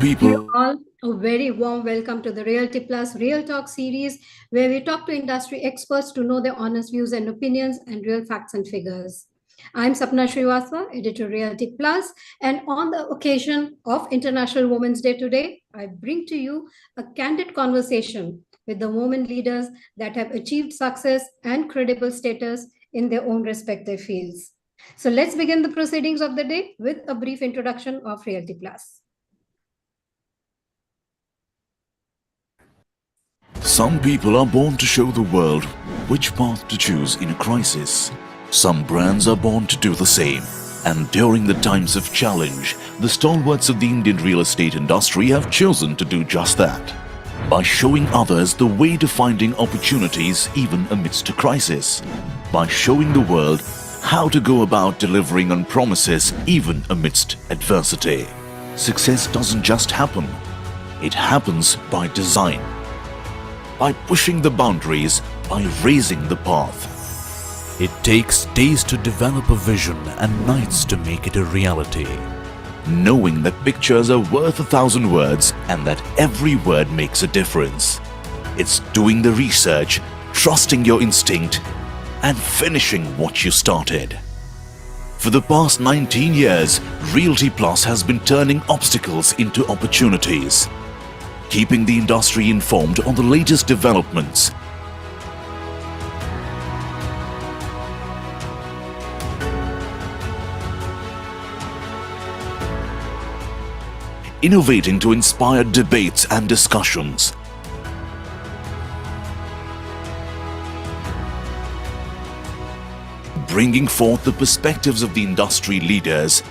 people. All a very warm welcome to the Realty Plus Real Talk series, where we talk to industry experts to know their honest views and opinions and real facts and figures. I'm Sapna Srivastava, editor Realty Plus, and on the occasion of International Women's Day today, I bring to you a candid conversation with the women leaders that have achieved success and credible status in their own respective fields. So let's begin the proceedings of the day with a brief introduction of Realty Plus. Some people are born to show the world which path to choose in a crisis. Some brands are born to do the same. And during the times of challenge, the stalwarts of the Indian real estate industry have chosen to do just that. By showing others the way to finding opportunities even amidst a crisis. By showing the world how to go about delivering on promises even amidst adversity. Success doesn't just happen. It happens by design. By pushing the boundaries, by raising the path. It takes days to develop a vision and nights to make it a reality. Knowing that pictures are worth 1,000 words and that every word makes a difference. It's doing the research, trusting your instinct, and finishing what you started. For the past 19 years, Realty Plus has been turning obstacles into opportunities, keeping the industry informed on the latest developments. Innovating to inspire debates and discussions. Bringing forth the perspectives of the industry leaders.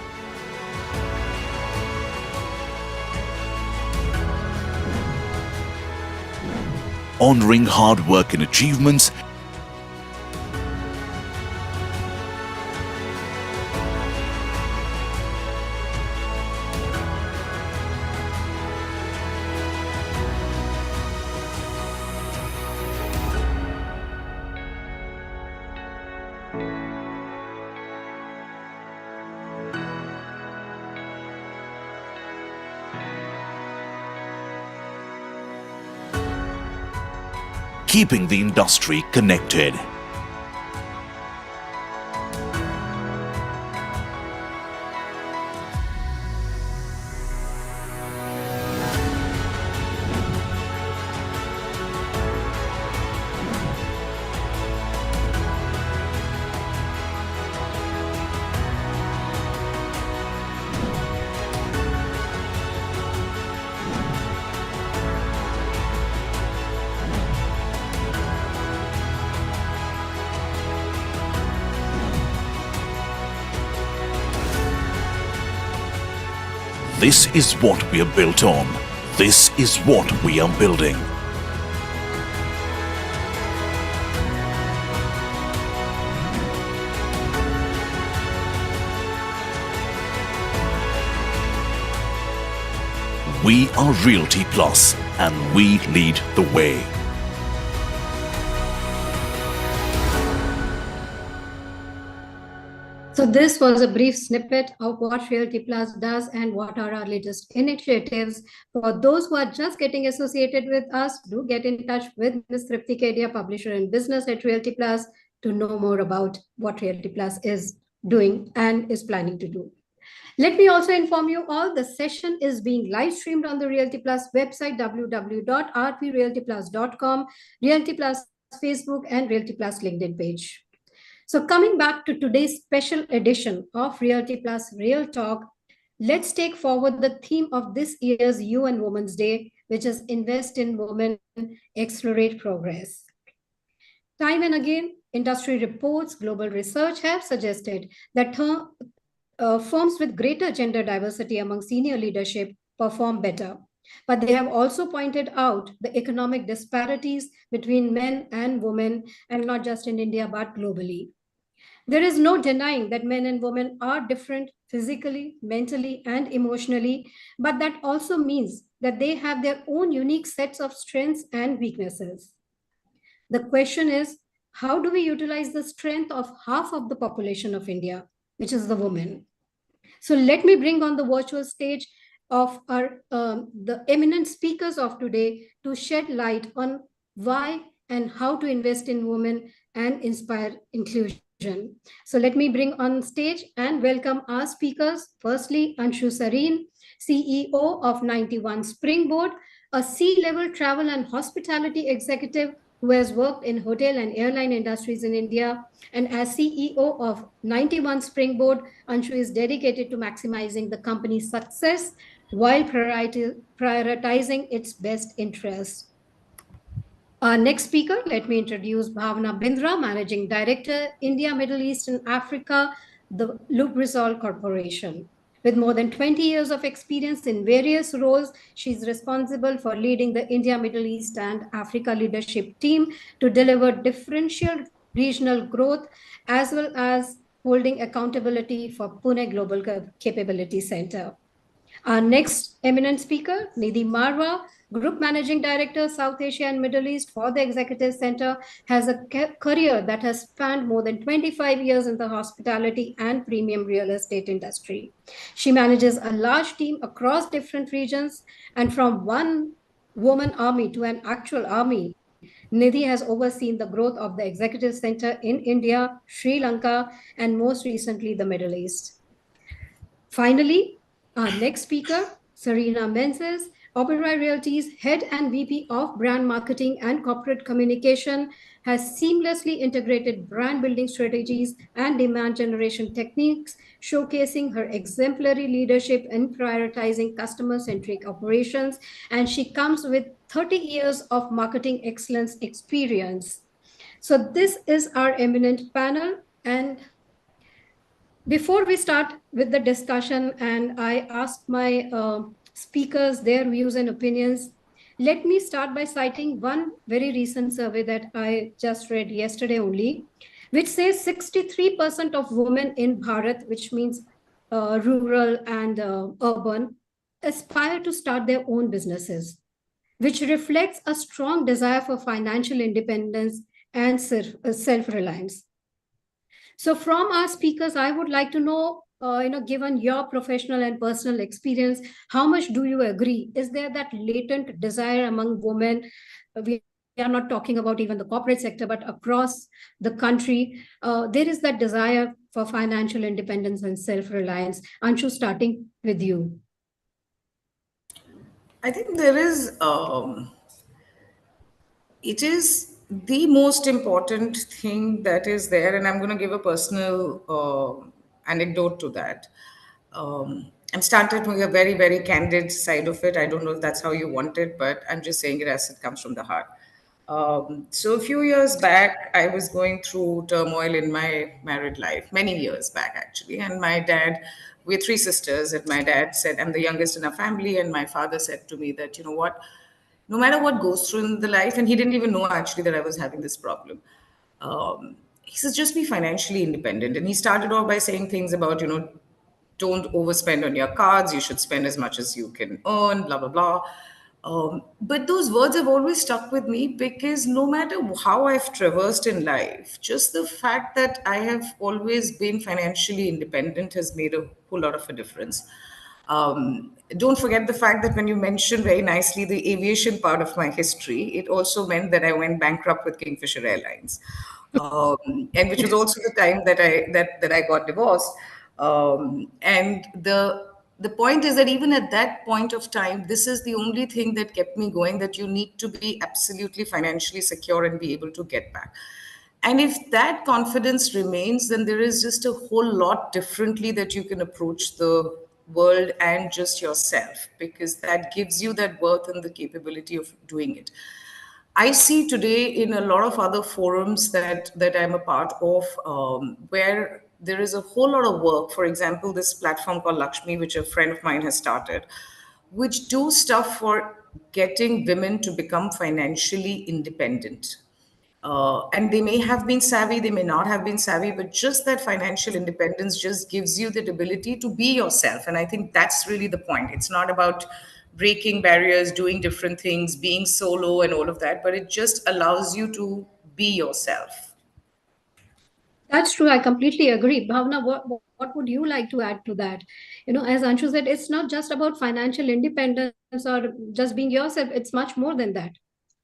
Honoring hard work and achievements, keeping the industry connected. This is what we are built on. This is what we are building. We are Realty Plus, and we lead the way. So this was a brief snippet of what Realty Plus does and what are our latest initiatives. For those who are just getting associated with us, do get in touch with Ms. Tripti Kedia, publisher in business at Realty Plus, to know more about what Realty Plus is doing and is planning to do. Let me also inform you all, the session is being live streamed on the Realty Plus website, www.rprealtyplus.com, Realty Plus Facebook and Realty Plus LinkedIn page. So coming back to today's special edition of Realty Plus Real Talk, let's take forward the theme of this year's UN Women's Day, which is Invest in Women, Accelerate Progress. Time and again, industry reports, global research have suggested that firms with greater gender diversity among senior leadership perform better. But they have also pointed out the economic disparities between men and women, and not just in India, but globally. There is no denying that men and women are different physically, mentally, and emotionally, but that also means that they have their own unique sets of strengths and weaknesses. The question is, how do we utilize the strength of half of the population of India, which is the woman? So let me bring on the virtual stage of our the eminent speakers of today to shed light on why and how to invest in women and inspire inclusion. So let me bring on stage and welcome our speakers. Firstly, Anshu Sareen, CEO of 91 Springboard, a C-level travel and hospitality executive who has worked in hotel and airline industries in India. And as CEO of 91 Springboard, Anshu is dedicated to maximizing the company's success while prioritizing its best interests. Our next speaker, let me introduce Bhavna Bindra, Managing Director, India, Middle East, and Africa, the Lubrizol Corporation. With more than 20 years of experience in various roles, she's responsible for leading the India, Middle East, and Africa leadership team to deliver differential regional growth, as well as holding accountability for Pune Global Capability Center. Our next eminent speaker, Nidhi Marwa, Group Managing Director, South Asia and Middle East for the Executive Center, has a career that has spanned more than 25 years in the hospitality and premium real estate industry. She manages a large team across different regions, and from one woman army to an actual army, Nidhi has overseen the growth of the Executive Center in India, Sri Lanka, and most recently, the Middle East. Finally, our next speaker, Serena Menzies, Oberoi Realty's Head and VP of Brand Marketing and Corporate Communication, has seamlessly integrated brand building strategies and demand generation techniques, showcasing her exemplary leadership in prioritizing customer-centric operations. And she comes with 30 years of marketing excellence experience. So this is our eminent panel, and before we start with the discussion and I ask my speakers their views and opinions, let me start by citing one very recent survey that I just read yesterday only, which says 63% of women in Bharat, which means rural and urban, aspire to start their own businesses, which reflects a strong desire for financial independence and self-reliance. So from our speakers, I would like to know, given your professional and personal experience, how much do you agree? Is there that latent desire among women? We are not talking about even the corporate sector, but across the country, there is that desire for financial independence and self-reliance. Anshu, starting with you. I think there is, it is the most important thing that is there. And I'm going to give a personal anecdote to that. I'm started with a very, very candid side of it. I don't know if that's how you want it, but I'm just saying it as it comes from the heart. So a few years back, I was going through turmoil in my married life, many years back actually. And my dad, we're three sisters, and my dad said, I'm the youngest in our family, and my father said to me that, you know what, no matter what goes through in the life, and he didn't even know actually that I was having this problem. He says, just be financially independent. And he started off by saying things about, don't overspend on your cards. You should spend as much as you can earn, blah, blah, blah. But those words have always stuck with me because no matter how I've traversed in life, just the fact that I have always been financially independent has made a whole lot of a difference. Don't forget the fact that when you mentioned very nicely the aviation part of my history, it also meant that I went bankrupt with Kingfisher Airlines, and which was also the time that I got divorced. And the point is that even at that point of time, this is the only thing that kept me going. That you need to be absolutely financially secure and be able to get back. And if that confidence remains, then there is just a whole lot differently that you can approach the world and just yourself, because that gives you that worth and the capability of doing it. I see today in a lot of other forums that I'm a part of, where there is a whole lot of work. For example, this platform called Lakshmi, which a friend of mine has started, which do stuff for getting women to become financially independent. And they may have been savvy, they may not have been savvy, but just that financial independence just gives you the ability to be yourself. And I think that's really the point. It's not about breaking barriers, doing different things, being solo and all of that, but it just allows you to be yourself. That's true. I completely agree. Bhavna, what would you like to add to that? As Anshu said, it's not just about financial independence or just being yourself. It's much more than that.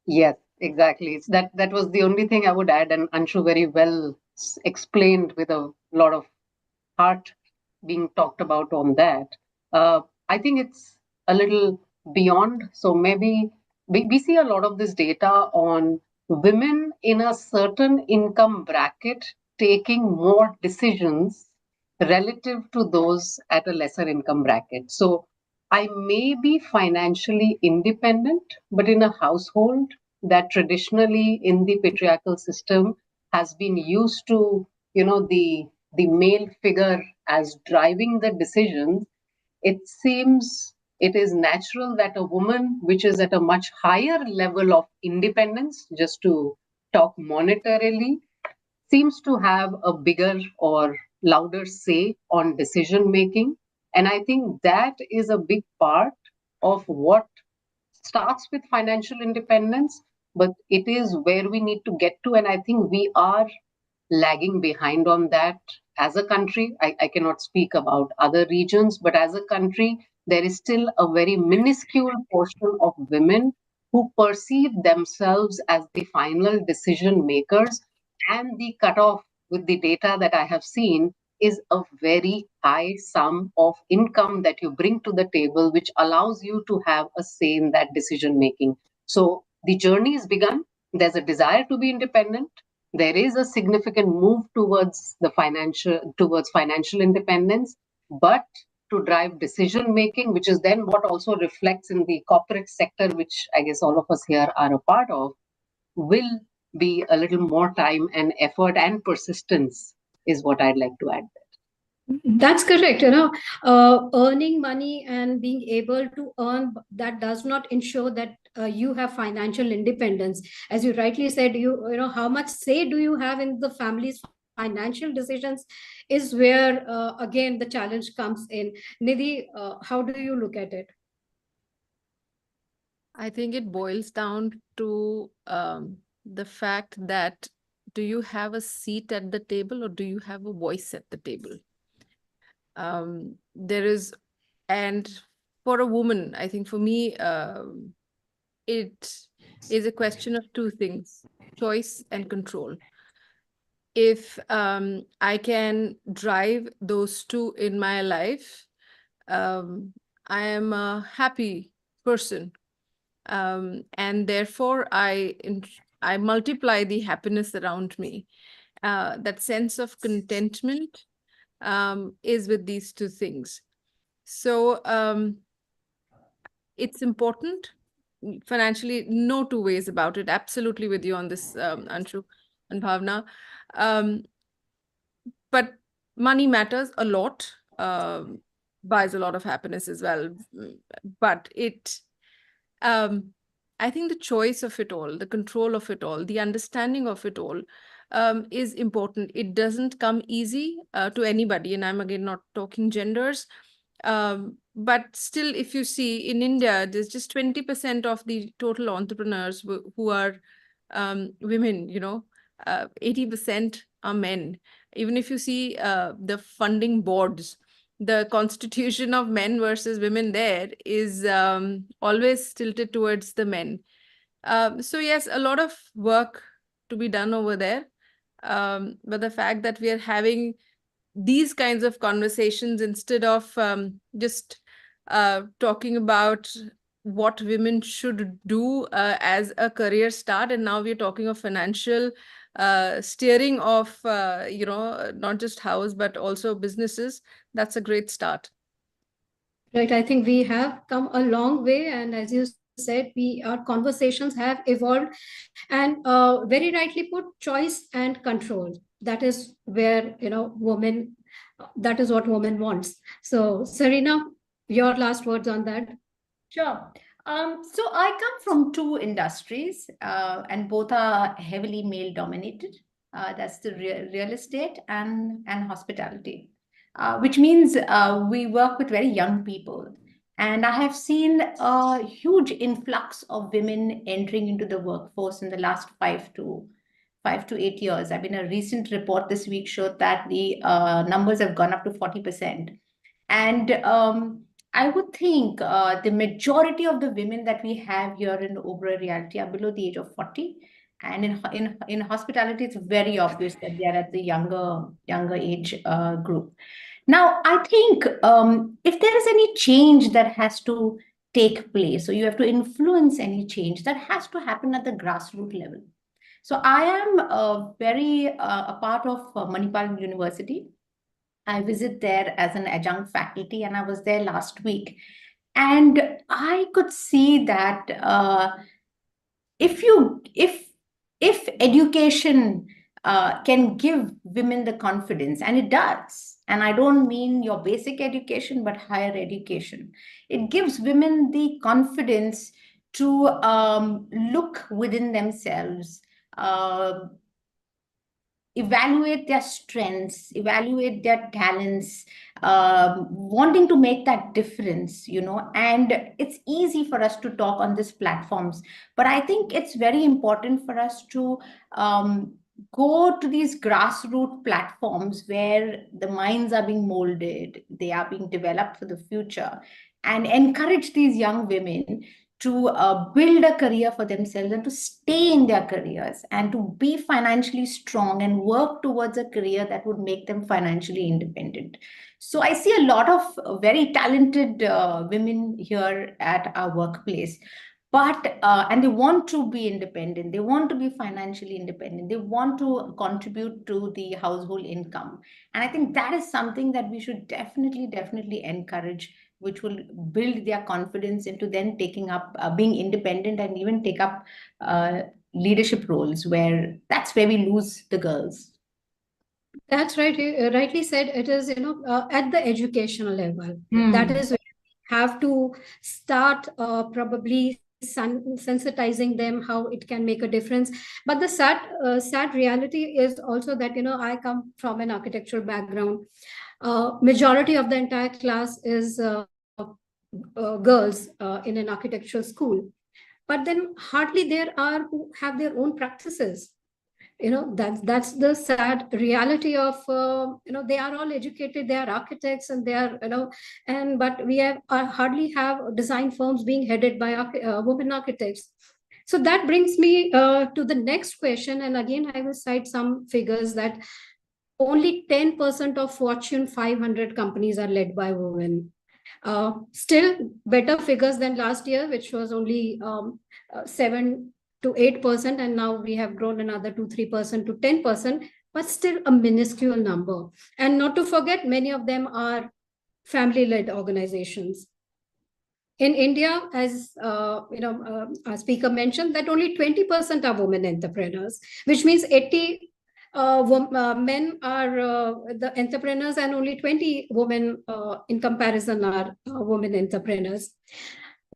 Yes, exactly. It's that was the only thing I would add, and Anshu very well explained with a lot of heart being talked about on that. I think it's a little beyond. So maybe we see a lot of this data on women in a certain income bracket taking more decisions relative to those at a lesser income bracket. So I may be financially independent, but in a household that traditionally in the patriarchal system has been used to, the male figure as driving the decisions, it seems it is natural that a woman which is at a much higher level of independence, just to talk monetarily, seems to have a bigger or louder say on decision making. And I think that is a big part of what starts with financial independence, but it is where we need to get to. And I think we are lagging behind on that as a country. I cannot speak about other regions, but as a country, there is still a very minuscule portion of women who perceive themselves as the final decision makers. And the cutoff with the data that I have seen is a very high sum of income that you bring to the table, which allows you to have a say in that decision making. So the journey is begun. There's a desire to be independent. There is a significant move towards financial independence, but to drive decision making, which is then what also reflects in the corporate sector, which I guess all of us here are a part of, will be a little more time and effort and persistence, is what I'd like to add. That's correct. Earning money and being able to earn, that does not ensure that you have financial independence. As you rightly said, how much say do you have in the family's financial decisions is where, again, the challenge comes in. Nidhi, how do you look at it? I think it boils down to the fact that do you have a seat at the table or do you have a voice at the table? There is, and for a woman, I think for me, it is a question of two things: choice and control. If I can drive those two in my life, I am a happy person. And therefore, I multiply the happiness around me. That sense of contentment is with these two things. So it's important financially, no two ways about it. Absolutely with you on this, Anshu and Bhavna. But money matters a lot, buys a lot of happiness as well. But I think the choice of it all, the control of it all, the understanding of it all is important. It doesn't come easy to anybody. And I'm again not talking genders. But still, if you see in India, there's just 20% of the total entrepreneurs who are women, 80% are men. Even if you see the funding boards, the constitution of men versus women there is always tilted towards the men. So yes, a lot of work to be done over there. But the fact that we are having these kinds of conversations instead of just talking about what women should do as a career start, and now we're talking of financial steering of not just house but also businesses. That's a great start. Right. I think we have come a long way. And as you said, our conversations have evolved. And very rightly put, choice and control. That is where, women, that is what women wants. So, Serena, your last words on that. Sure. So I come from two industries, and both are heavily male dominated. That's the real estate and hospitality, which means we work with very young people. And I have seen a huge influx of women entering into the workforce in the last 5 to 8 years. I mean, a recent report this week showed that the numbers have gone up to 40%. And I would think the majority of the women that we have here in Oberoi Realty are below the age of 40. And in hospitality, it's very obvious that they are at the younger age group. Now, I think if there is any change that has to take place, so you have to influence any change, that has to happen at the grassroots level. So I am very a part of Manipal University. I visit there as an adjunct faculty, and I was there last week. And I could see that if education can give women the confidence, and it does, and I don't mean your basic education, but higher education, it gives women the confidence to look within themselves, evaluate their strengths, evaluate their talents, wanting to make that difference, and it's easy for us to talk on these platforms, but I think it's very important for us to go to these grassroots platforms where the minds are being molded, they are being developed for the future, and encourage these young women to build a career for themselves and to stay in their careers and to be financially strong and work towards a career that would make them financially independent. So I see a lot of very talented women here at our workplace, but and they want to be independent, they want to be financially independent, they want to contribute to the household income, and I think that is something that we should definitely encourage, which will build their confidence into then taking up being independent and even take up leadership roles, where that's where we lose the girls. That's right. You rightly said. It is, at the educational level. That is where we have to start probably sensitizing them how it can make a difference. But the sad reality is also that, I come from an architectural background. Majority of the entire class is girls in an architectural school. But then hardly there are who have their own practices. That's the sad reality of they are all educated, they are architects, and they are but we have hardly have design firms being headed by women architects. So that brings me to the next question, and again I will cite some figures that only 10% of Fortune 500 companies are led by women. Still better figures than last year, which was only 7 to 8%, and now we have grown another 2-3% to 10%, but still a minuscule number. And not to forget, many of them are family-led organizations. In India, as our speaker mentioned, that only 20% are women entrepreneurs, which means 80 men are the entrepreneurs, and only 20 women in comparison are women entrepreneurs.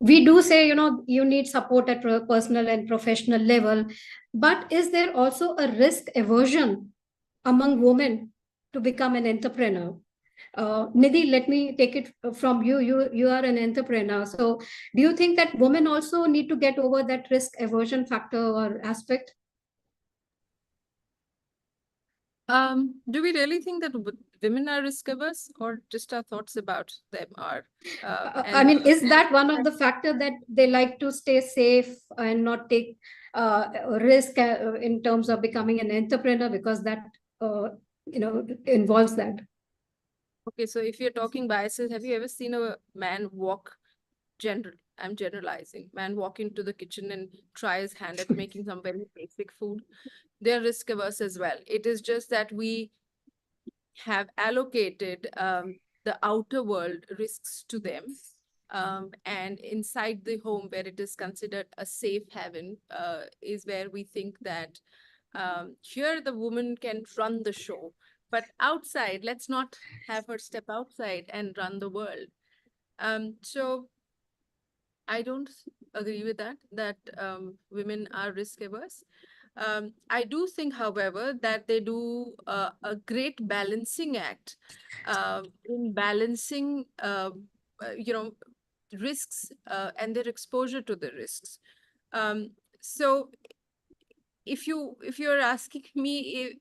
We do say, you need support at personal and professional level, but is there also a risk aversion among women to become an entrepreneur? Nidhi, let me take it from you. You are an entrepreneur. So do you think that women also need to get over that risk aversion factor or aspect? Do we really think that women are risk averse, or just our thoughts about them are? I mean, is that one of the factors that they like to stay safe and not take risk in terms of becoming an entrepreneur, because that involves that? Okay, so if you're talking biases, have you ever seen a man walk? I'm generalizing. Man walk into the kitchen and try his hand at making some very basic food. They're risk averse as well. It is just that we have allocated the outer world risks to them. And inside the home, where it is considered a safe haven, is where we think that here the woman can run the show. But outside, let's not have her step outside and run the world. So I don't agree with that women are risk averse. I do think, however, that they do a great balancing act in balancing, risks and their exposure to the risks. So if you're asking me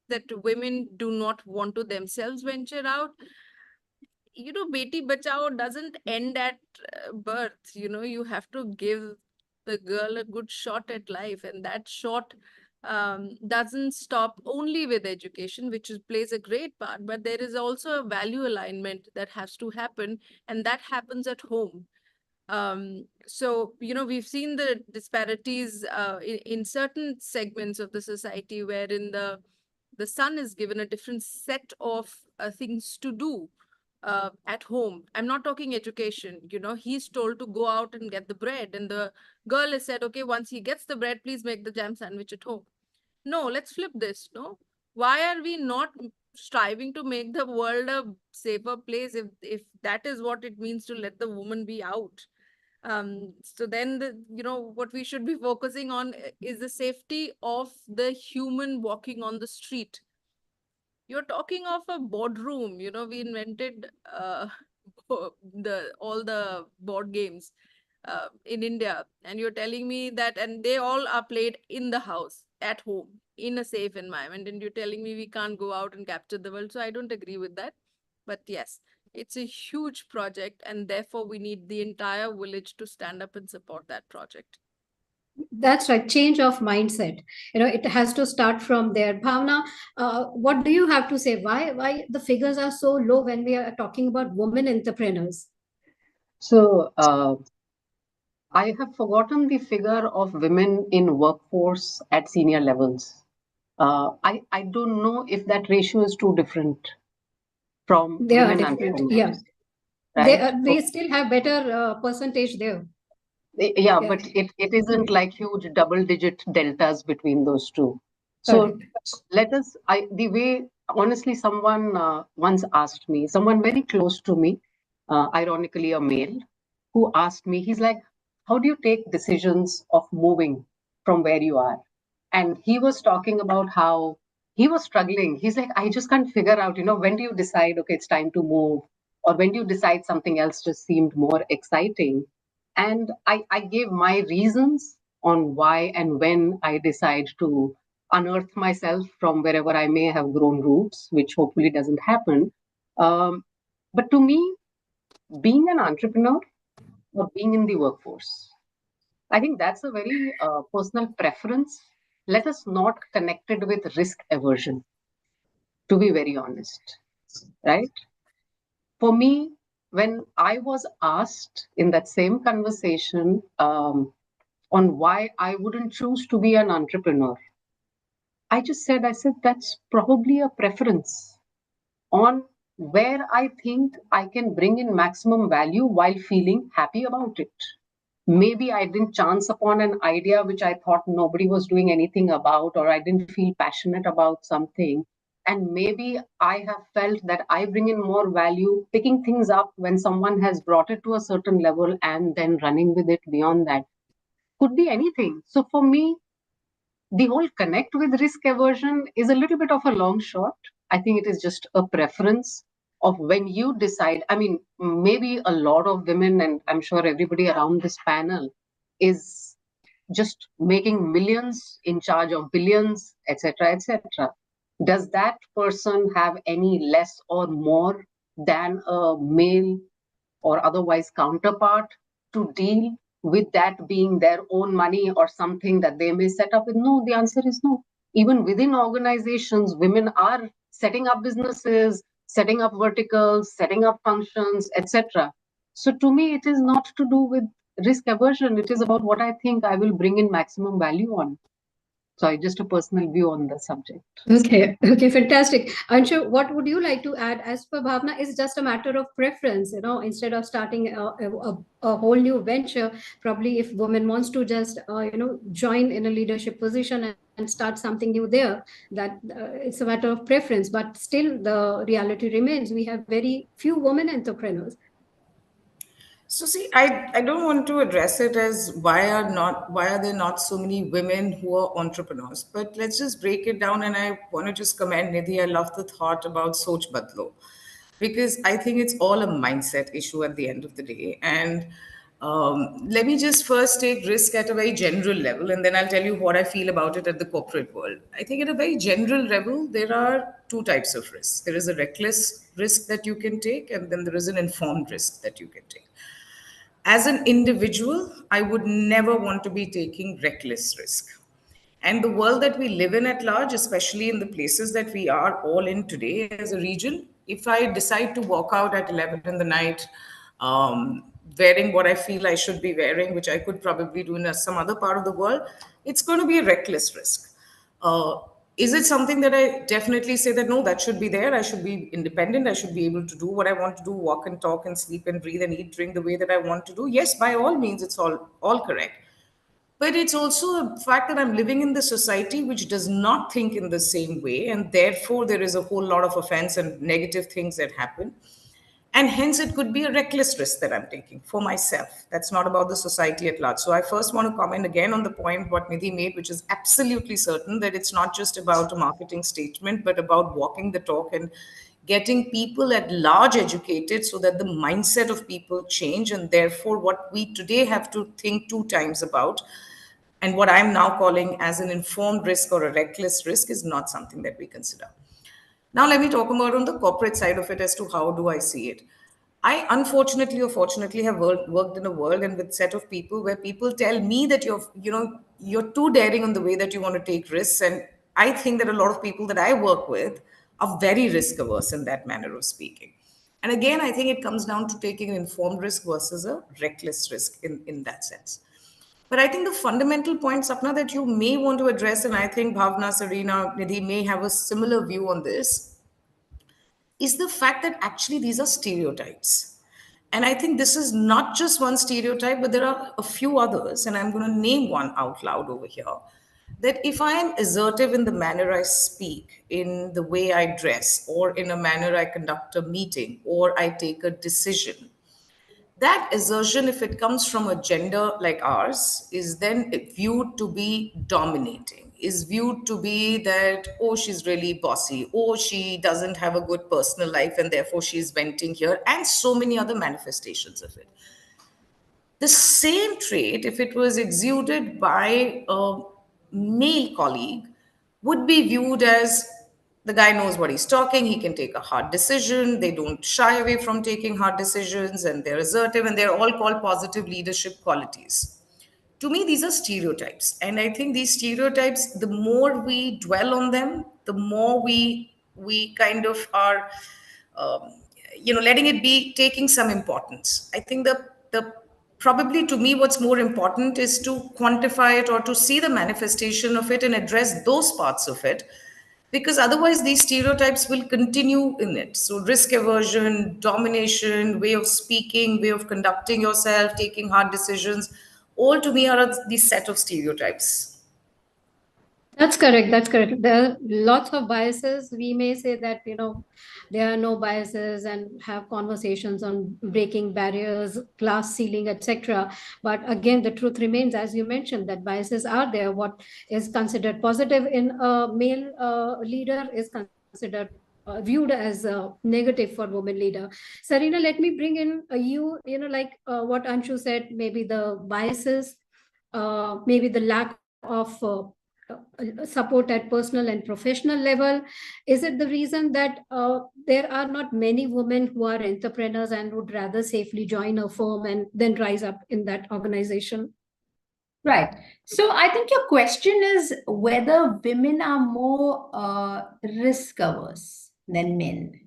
that women do not want to themselves venture out, Beti Bachao doesn't end at birth. You have to give the girl a good shot at life, and that shot doesn't stop only with education, which plays a great part, but there is also a value alignment that has to happen, and that happens at home. So, we've seen the disparities in certain segments of the society wherein the son is given a different set of things to do at home. I'm not talking education. He's told to go out and get the bread, and the girl is said, okay, once he gets the bread, please make the jam sandwich at home. No, let's flip this. No, why are we not striving to make the world a safer place if that is what it means to let the woman be out? So then what we should be focusing on is the safety of the human walking on the street. You're talking of a boardroom. We invented all the board games in India, and you're telling me that, and they all are played in the house, at home, in a safe environment, and you're telling me we can't go out and capture the world. So I don't agree with that. But yes, it's a huge project, and therefore we need the entire village to stand up and support that project. That's right. Change of mindset. It has to start from there. Bhavna, what do you have to say? Why the figures are so low when we are talking about women entrepreneurs? So I have forgotten the figure of women in workforce at senior levels. I don't know if that ratio is too different from They are women different. Yeah. entrepreneurs, right? They still have better percentage there. Yeah, Yeah. but it isn't like huge double-digit deltas between those two. So Correct. the way, honestly, someone once asked me, someone very close to me, ironically a male, who asked me, he's like, how do you take decisions of moving from where you are? And he was talking about how he was struggling. He's like, I just can't figure out, when do you decide, okay, it's time to move? Or when do you decide something else just seemed more exciting? And I gave my reasons on why and when I decide to unearth myself from wherever I may have grown roots, which hopefully doesn't happen. But to me, being an entrepreneur or being in the workforce, I think that's a very personal preference. Let us not connect it with risk aversion, to be very honest, right? For me, when I was asked in that same conversation on why I wouldn't choose to be an entrepreneur, I said, that's probably a preference on where I think I can bring in maximum value while feeling happy about it. Maybe I didn't chance upon an idea which I thought nobody was doing anything about, or I didn't feel passionate about something. And maybe I have felt that I bring in more value picking things up when someone has brought it to a certain level and then running with it beyond that. Could be anything. So for me, the whole connect with risk aversion is a little bit of a long shot. I think it is just a preference of when you decide. I mean, maybe a lot of women, and I'm sure everybody around this panel, is just making millions in charge of billions, etc., etc. Does that person have any less or more than a male or otherwise counterpart to deal with that being their own money or something that they may set up with? No, the answer is no. Even within organizations, women are setting up businesses, setting up verticals, setting up functions, etc. So to me, it is not to do with risk aversion. It is about what I think I will bring in maximum value on. So just a personal view on the subject. Okay, fantastic. Anshu, what would you like to add? As per Bhavna, it's just a matter of preference, instead of starting a whole new venture, probably if woman wants to just, join in a leadership position and start something new there, that it's a matter of preference. But still, the reality remains we have very few women entrepreneurs. So see, I don't want to address it as why are there not so many women who are entrepreneurs, but let's just break it down. And I want to just commend Nidhi. I love the thought about Soch Badlo, because I think it's all a mindset issue at the end of the day. And Let me just first take risk at a very general level, and then I'll tell you what I feel about it at the corporate world. I think at a very general level, there are two types of risks. There is a reckless risk that you can take, and then there is an informed risk that you can take. As an individual, I would never want to be taking reckless risk. And the world that we live in at large, especially in the places that we are all in today as a region, if I decide to walk out at 11 in the night, wearing what I feel I should be wearing, which I could probably do in some other part of the world, it's going to be a reckless risk. Uh, is it something that I definitely say that no, that should be there? I should be independent. I should be able to do what I want to do, walk and talk and sleep and breathe and eat, drink the way that I want to do. Yes, by all means, it's all correct. But it's also a fact that I'm living in the society which does not think in the same way, and therefore there is a whole lot of offense and negative things that happen. And hence, it could be a reckless risk that I'm taking for myself. That's not about the society at large. So, I first want to comment again on the point what Nidhi made, which is absolutely certain that it's not just about a marketing statement, but about walking the talk and getting people at large educated so that the mindset of people change. And therefore, what we today have to think two times about and what I'm now calling as an informed risk or a reckless risk is not something that we consider. Now, let me talk about on the corporate side of it as to how do I see it. I unfortunately or fortunately have worked in a world and with set of people where people tell me that you're too daring on the way that you want to take risks, and I think that a lot of people that I work with are very risk averse in that manner of speaking. And again, I think it comes down to taking an informed risk versus a reckless risk in that sense. But I think the fundamental point, Sapna, that you may want to address, and I think Bhavna, Sarina, Nidhi may have a similar view on this, is the fact that actually these are stereotypes. And I think this is not just one stereotype, but there are a few others, and I'm going to name one out loud over here. That if I am assertive in the manner I speak, in the way I dress, or in a manner I conduct a meeting, or I take a decision, that assertion, if it comes from a gender like ours, is then viewed to be dominating, is viewed to be that, oh, she's really bossy, oh, she doesn't have a good personal life, and therefore she's venting here, and so many other manifestations of it. The same trait, if it was exuded by a male colleague, would be viewed as the guy knows what he's talking, he can take a hard decision, they don't shy away from taking hard decisions, and they're assertive, and they're all called positive leadership qualities. To me, these are stereotypes. And I think these stereotypes, the more we dwell on them, the more we kind of are um, letting it be taking some importance. I think the probably to me what's more important is to quantify it or to see the manifestation of it and address those parts of it, because otherwise these stereotypes will continue in it. So risk aversion, domination, way of speaking, way of conducting yourself, taking hard decisions, all to me are these set of stereotypes. That's correct. That's correct. There are lots of biases. We may say that, there are no biases and have conversations on breaking barriers, glass ceiling, etc. But again, the truth remains, as you mentioned, that biases are there. What is considered positive in a male leader is considered viewed as negative for women leader. Sarina, let me bring in like what Anshu said, maybe the biases, maybe the lack of support at personal and professional level. Is it the reason that there are not many women who are entrepreneurs and would rather safely join a firm and then rise up in that organization? Right. So I think your question is whether women are more risk averse than men,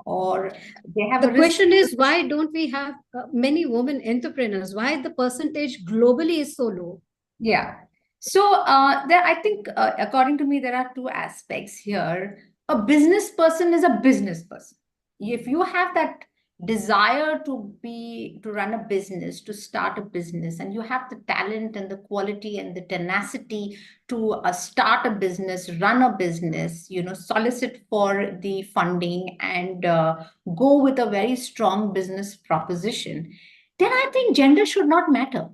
or they have the question is, why don't we have many women entrepreneurs? Why the percentage globally is so low? Yeah. So I think, according to me, there are two aspects here. A business person is a business person. If you have that desire to run a business, to start a business, and you have the talent and the quality and the tenacity to start a business, run a business, solicit for the funding and go with a very strong business proposition, then I think gender should not matter.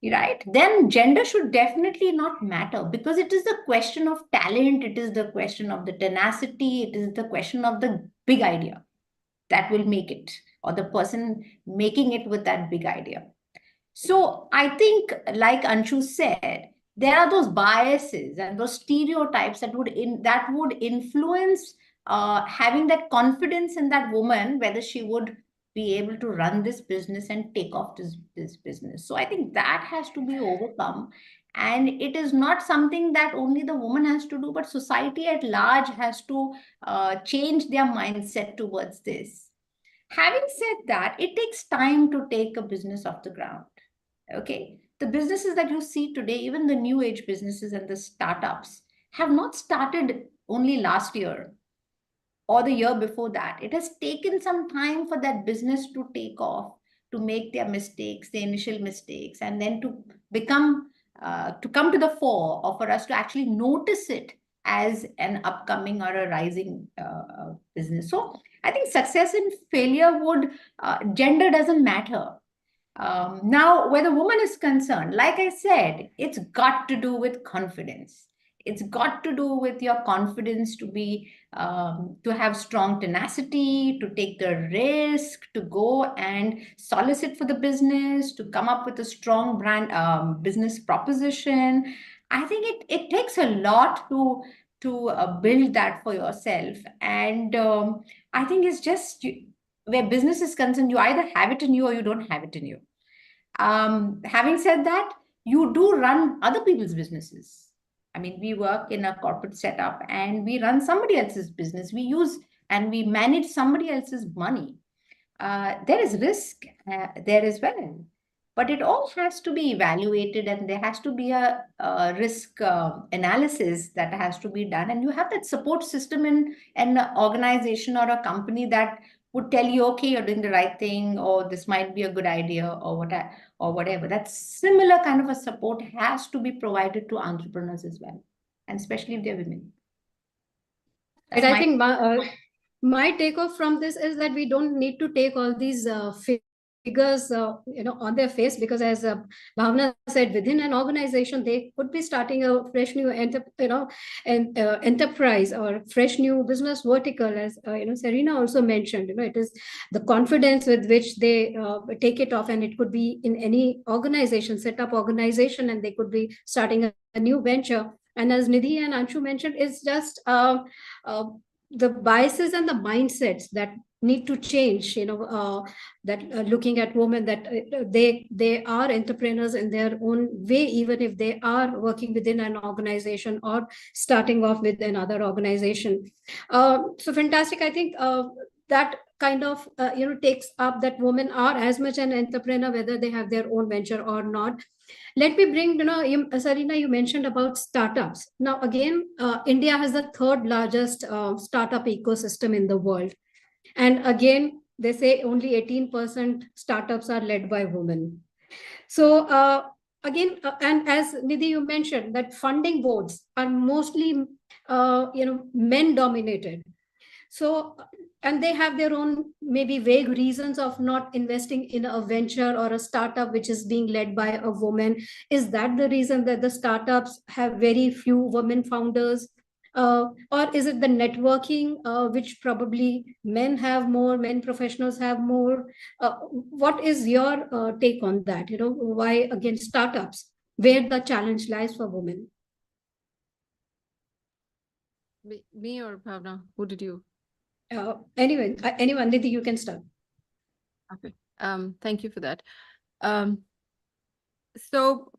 Right? Then gender should definitely not matter, because it is the question of talent, it is the question of the tenacity, it is the question of the big idea that will make it. or the person making it with that big idea. So I think, like Anshu said, there are those biases and those stereotypes that would influence having that confidence in that woman, whether she would be able to run this business and take off this business. So I think that has to be overcome. And it is not something that only the woman has to do, but society at large has to change their mindset towards this. Having said that, it takes time to take a business off the ground. Okay. The businesses that you see today, even the new age businesses and the startups, have not started only last year or the year before that. It has taken some time for that business to take off, to make their mistakes, the initial mistakes, and then to become, to come to the fore, or for us to actually notice it as an upcoming or a rising business. So I think success and failure would, gender doesn't matter. Now, where the woman is concerned, like I said, it's got to do with confidence. It's got to do with your confidence to be, to have strong tenacity, to take the risk, to go and solicit for the business, to come up with a strong brand, business proposition. I think it takes a lot to build that for yourself. And I think it's just where business is concerned, you either have it in you or you don't have it in you. Having said that, you do run other people's businesses. I mean, we work in a corporate setup and we run somebody else's business. We use and we manage somebody else's money. There is risk there as well. But it all has to be evaluated, and there has to be a risk analysis that has to be done. And you have that support system in an organization or a company that would tell you, okay, you're doing the right thing, or this might be a good idea, or whatever. That similar kind of a support has to be provided to entrepreneurs as well, and especially if they're women. And I think my takeoff from this is that we don't need to take all these figures, on their face, because as Bhavna said, within an organization, they could be starting a fresh new enterprise or fresh new business vertical, as Serena also mentioned. It is the confidence with which they take it off, and it could be in any organization, set up organization, and they could be starting a new venture. And as Nidhi and Anshu mentioned, it's just the biases and the mindsets that need to change, that looking at women, that they are entrepreneurs in their own way, even if they are working within an organization or starting off with another organization. So fantastic. I think that kind of takes up that women are as much an entrepreneur whether they have their own venture or not. Let me bring, Sarina, you mentioned about startups. Now, again, India has the third largest startup ecosystem in the world. And again, they say only 18% startups are led by women. So again, and as Nidhi, you mentioned that funding boards are mostly, men dominated. So, and they have their own maybe vague reasons of not investing in a venture or a startup which is being led by a woman. Is that the reason that the startups have very few women founders? Or is it the networking, which probably men professionals have more? What is your take on that? Why, again, startups, where the challenge lies for women? Me or Bhavna? Who did you? Anyone, Nidhi, you can start. Okay. Thank you for that. So,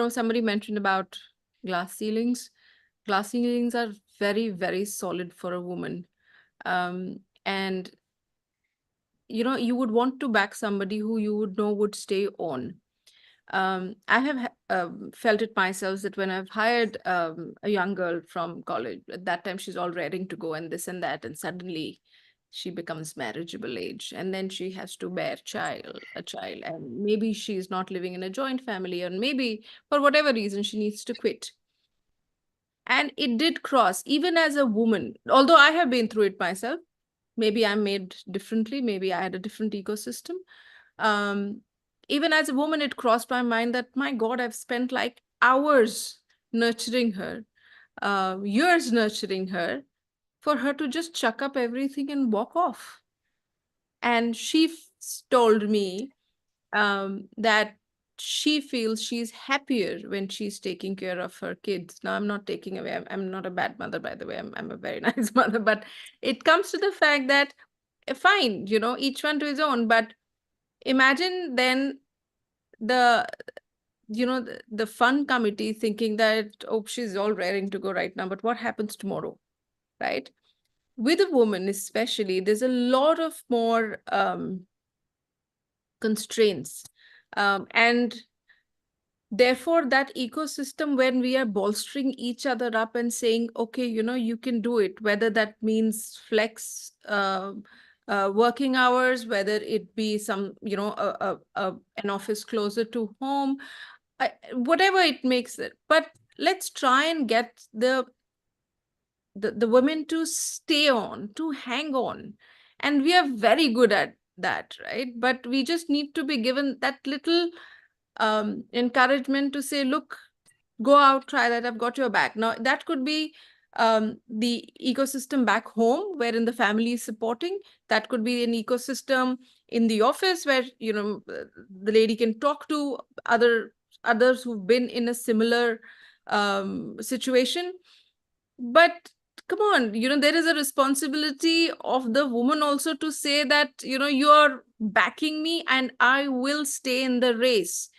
somebody mentioned about glass ceilings. Glass ceilings are very, very solid for a woman. And, you would want to back somebody who you would know would stay on. I have felt it myself that when I've hired a young girl from college, at that time she's all ready to go and this and that, and suddenly she becomes marriageable age, and then she has to bear a child, and maybe she's not living in a joint family, and maybe for whatever reason she needs to quit. And it did cross, even as a woman, although I have been through it myself. Maybe I'm made differently, maybe I had a different ecosystem. Even as a woman, it crossed my mind that, my God, I've spent like hours nurturing her, years nurturing her, for her to just chuck up everything and walk off. And she told me that she feels she's happier when she's taking care of her kids. Now, I'm not taking away, I'm not a bad mother, by the way. I'm a very nice mother, but it comes to the fact that fine, each one to his own. But imagine then the the fun committee thinking that, oh, she's all raring to go right now, but what happens tomorrow, right? With a woman especially, there's a lot of more constraints, and therefore that ecosystem, when we are bolstering each other up and saying, okay, you can do it, whether that means flex working hours, whether it be some an office closer to home, whatever it makes it, but let's try and get the women to stay on, to hang on. And we are very good at that, right? But we just need to be given that little encouragement to say, look, go out, try that, I've got your back. Now, that could be the ecosystem back home, wherein the family is supporting. That could be an ecosystem in the office where, the lady can talk to others who've been in a similar situation. But come on, there is a responsibility of the woman also to say that, you're backing me and I will stay in the race.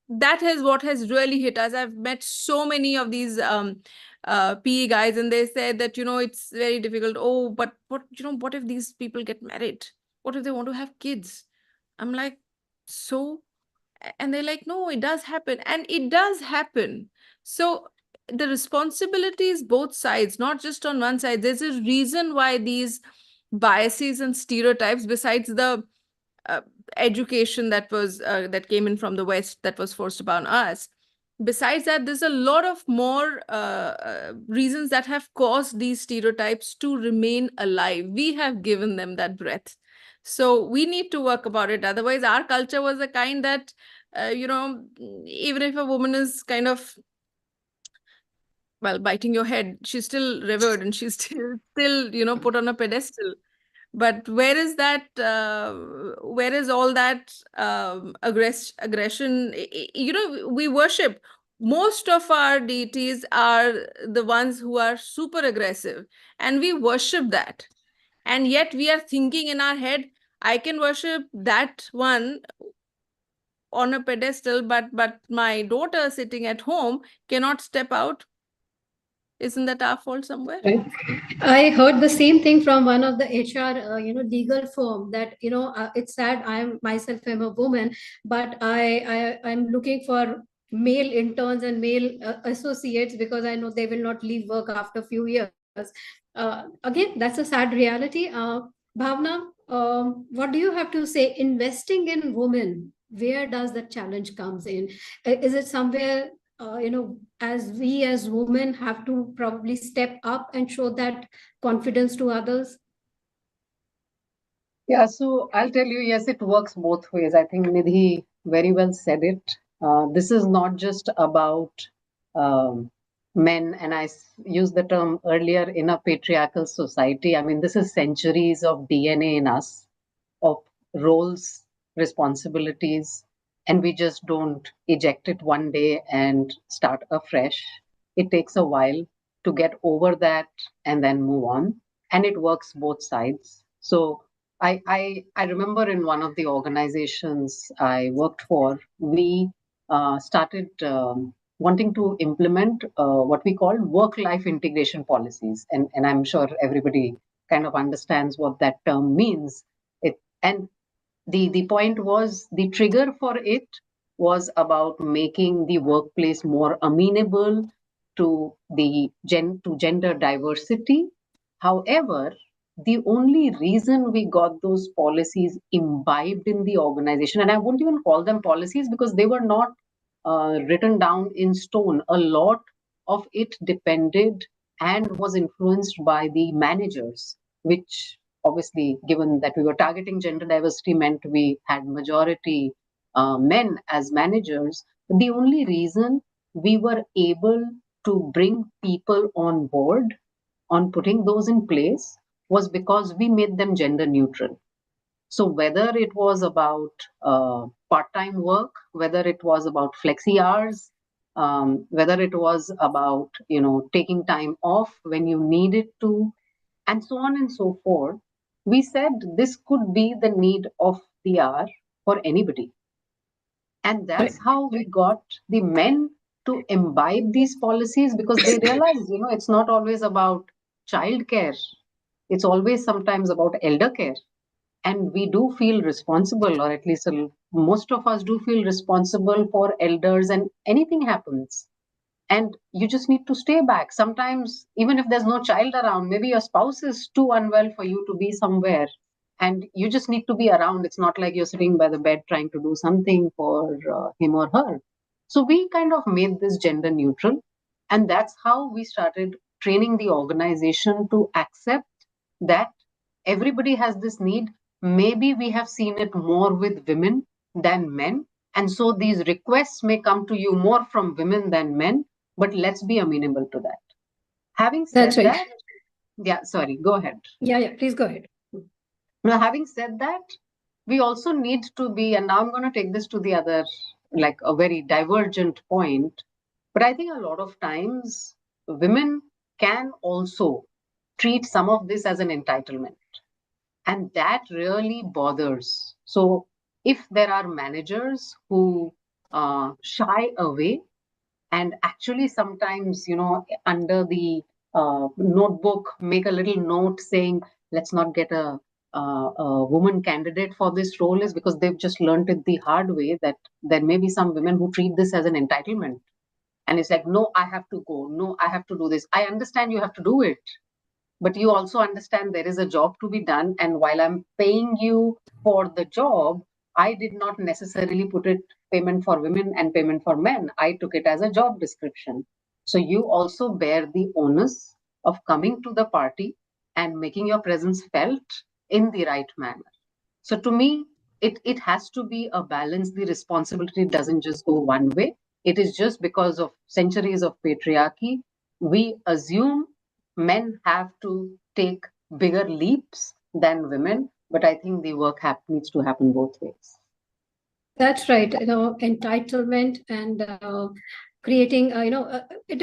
That is what has really hit us. I've met so many of these PE guys, and they said that, it's very difficult. Oh, but what if these people get married? What if they want to have kids? I'm like, so? And they're like, no, it does happen. And it does happen. So the responsibility is both sides, not just on one side. There's a reason why these biases and stereotypes, besides the uh, education that came in from the West that was forced upon us. Besides that, there's a lot of more reasons that have caused these stereotypes to remain alive. We have given them that breath. So we need to work about it. Otherwise, our culture was the kind that, even if a woman is kind of, well, biting your head, she's still revered and she's still, put on a pedestal. But where is that? Where is all that aggression? We worship. Most of our deities are the ones who are super aggressive, and we worship that. And yet we are thinking in our head, I can worship that one on a pedestal, but my daughter sitting at home cannot step out. Isn't that our fault somewhere? I heard the same thing from one of the HR, legal firm that, it's sad. I'm myself, I'm a woman, but I'm looking for male interns and male associates because I know they will not leave work after a few years. Again, that's a sad reality. Bhavna, what do you have to say? Investing in women, where does the challenge comes in? Is it somewhere as we as women have to probably step up and show that confidence to others? Yeah, so I'll tell you, yes, it works both ways. I think Nidhi very well said it. This is not just about um, men, and used the term earlier, in a patriarchal society. I mean, this is centuries of DNA in us, of roles, responsibilities, and we just don't eject it one day and start afresh. It takes a while to get over that and then move on, and it works both sides. So I remember in one of the organizations I worked for, we started wanting to implement what we call work-life integration policies, and I'm sure everybody kind of understands what that term means. And the point was, the trigger for it was about making the workplace more amenable to to gender diversity. However, the only reason we got those policies imbibed in the organization, and I wouldn't even call them policies because they were not written down in stone. A lot of it depended and was influenced by the managers, which obviously, given that we were targeting gender diversity, meant we had majority men as managers. The only reason we were able to bring people on board on putting those in place was because we made them gender neutral. So whether it was about part-time work, whether it was about flexi hours, whether it was about taking time off when you needed to, and so on and so forth, we said this could be the need of the hour for anybody. And that's Right. how we got the men to imbibe these policies, because they realize, it's not always about childcare. It's always sometimes about elder care. And we do feel responsible, or at least most of us do feel responsible for elders, and anything happens. And you just need to stay back. Sometimes, even if there's no child around, maybe your spouse is too unwell for you to be somewhere, and you just need to be around. It's not like you're sitting by the bed trying to do something for him or her. So we kind of made this gender neutral. And that's how we started training the organization to accept that everybody has this need. Maybe we have seen it more with women than men. And so these requests may come to you more from women than men, but let's be amenable to that. Having That's said right. that, yeah, sorry, go ahead. Yeah, please go ahead. Now, having said that, we also need to be, and now I'm going to take this to the other, like a very divergent point, but I think a lot of times women can also treat some of this as an entitlement. And that really bothers. So, if there are managers who shy away, and actually sometimes under the notebook make a little note saying let's not get a woman candidate for this role, is because they've just learned it the hard way that there may be some women who treat this as an entitlement, and it's like, no, I have to go, no, I have to do this. I understand you have to do it, but you also understand there is a job to be done, and while I'm paying you for the job, I did not necessarily put it payment for women and payment for men. I took it as a job description. So you also bear the onus of coming to the party and making your presence felt in the right manner. So to me, it has to be a balance. The responsibility doesn't just go one way. It is just because of centuries of patriarchy, we assume men have to take bigger leaps than women, but I think the work needs to happen both ways. That's right. Entitlement and creating. It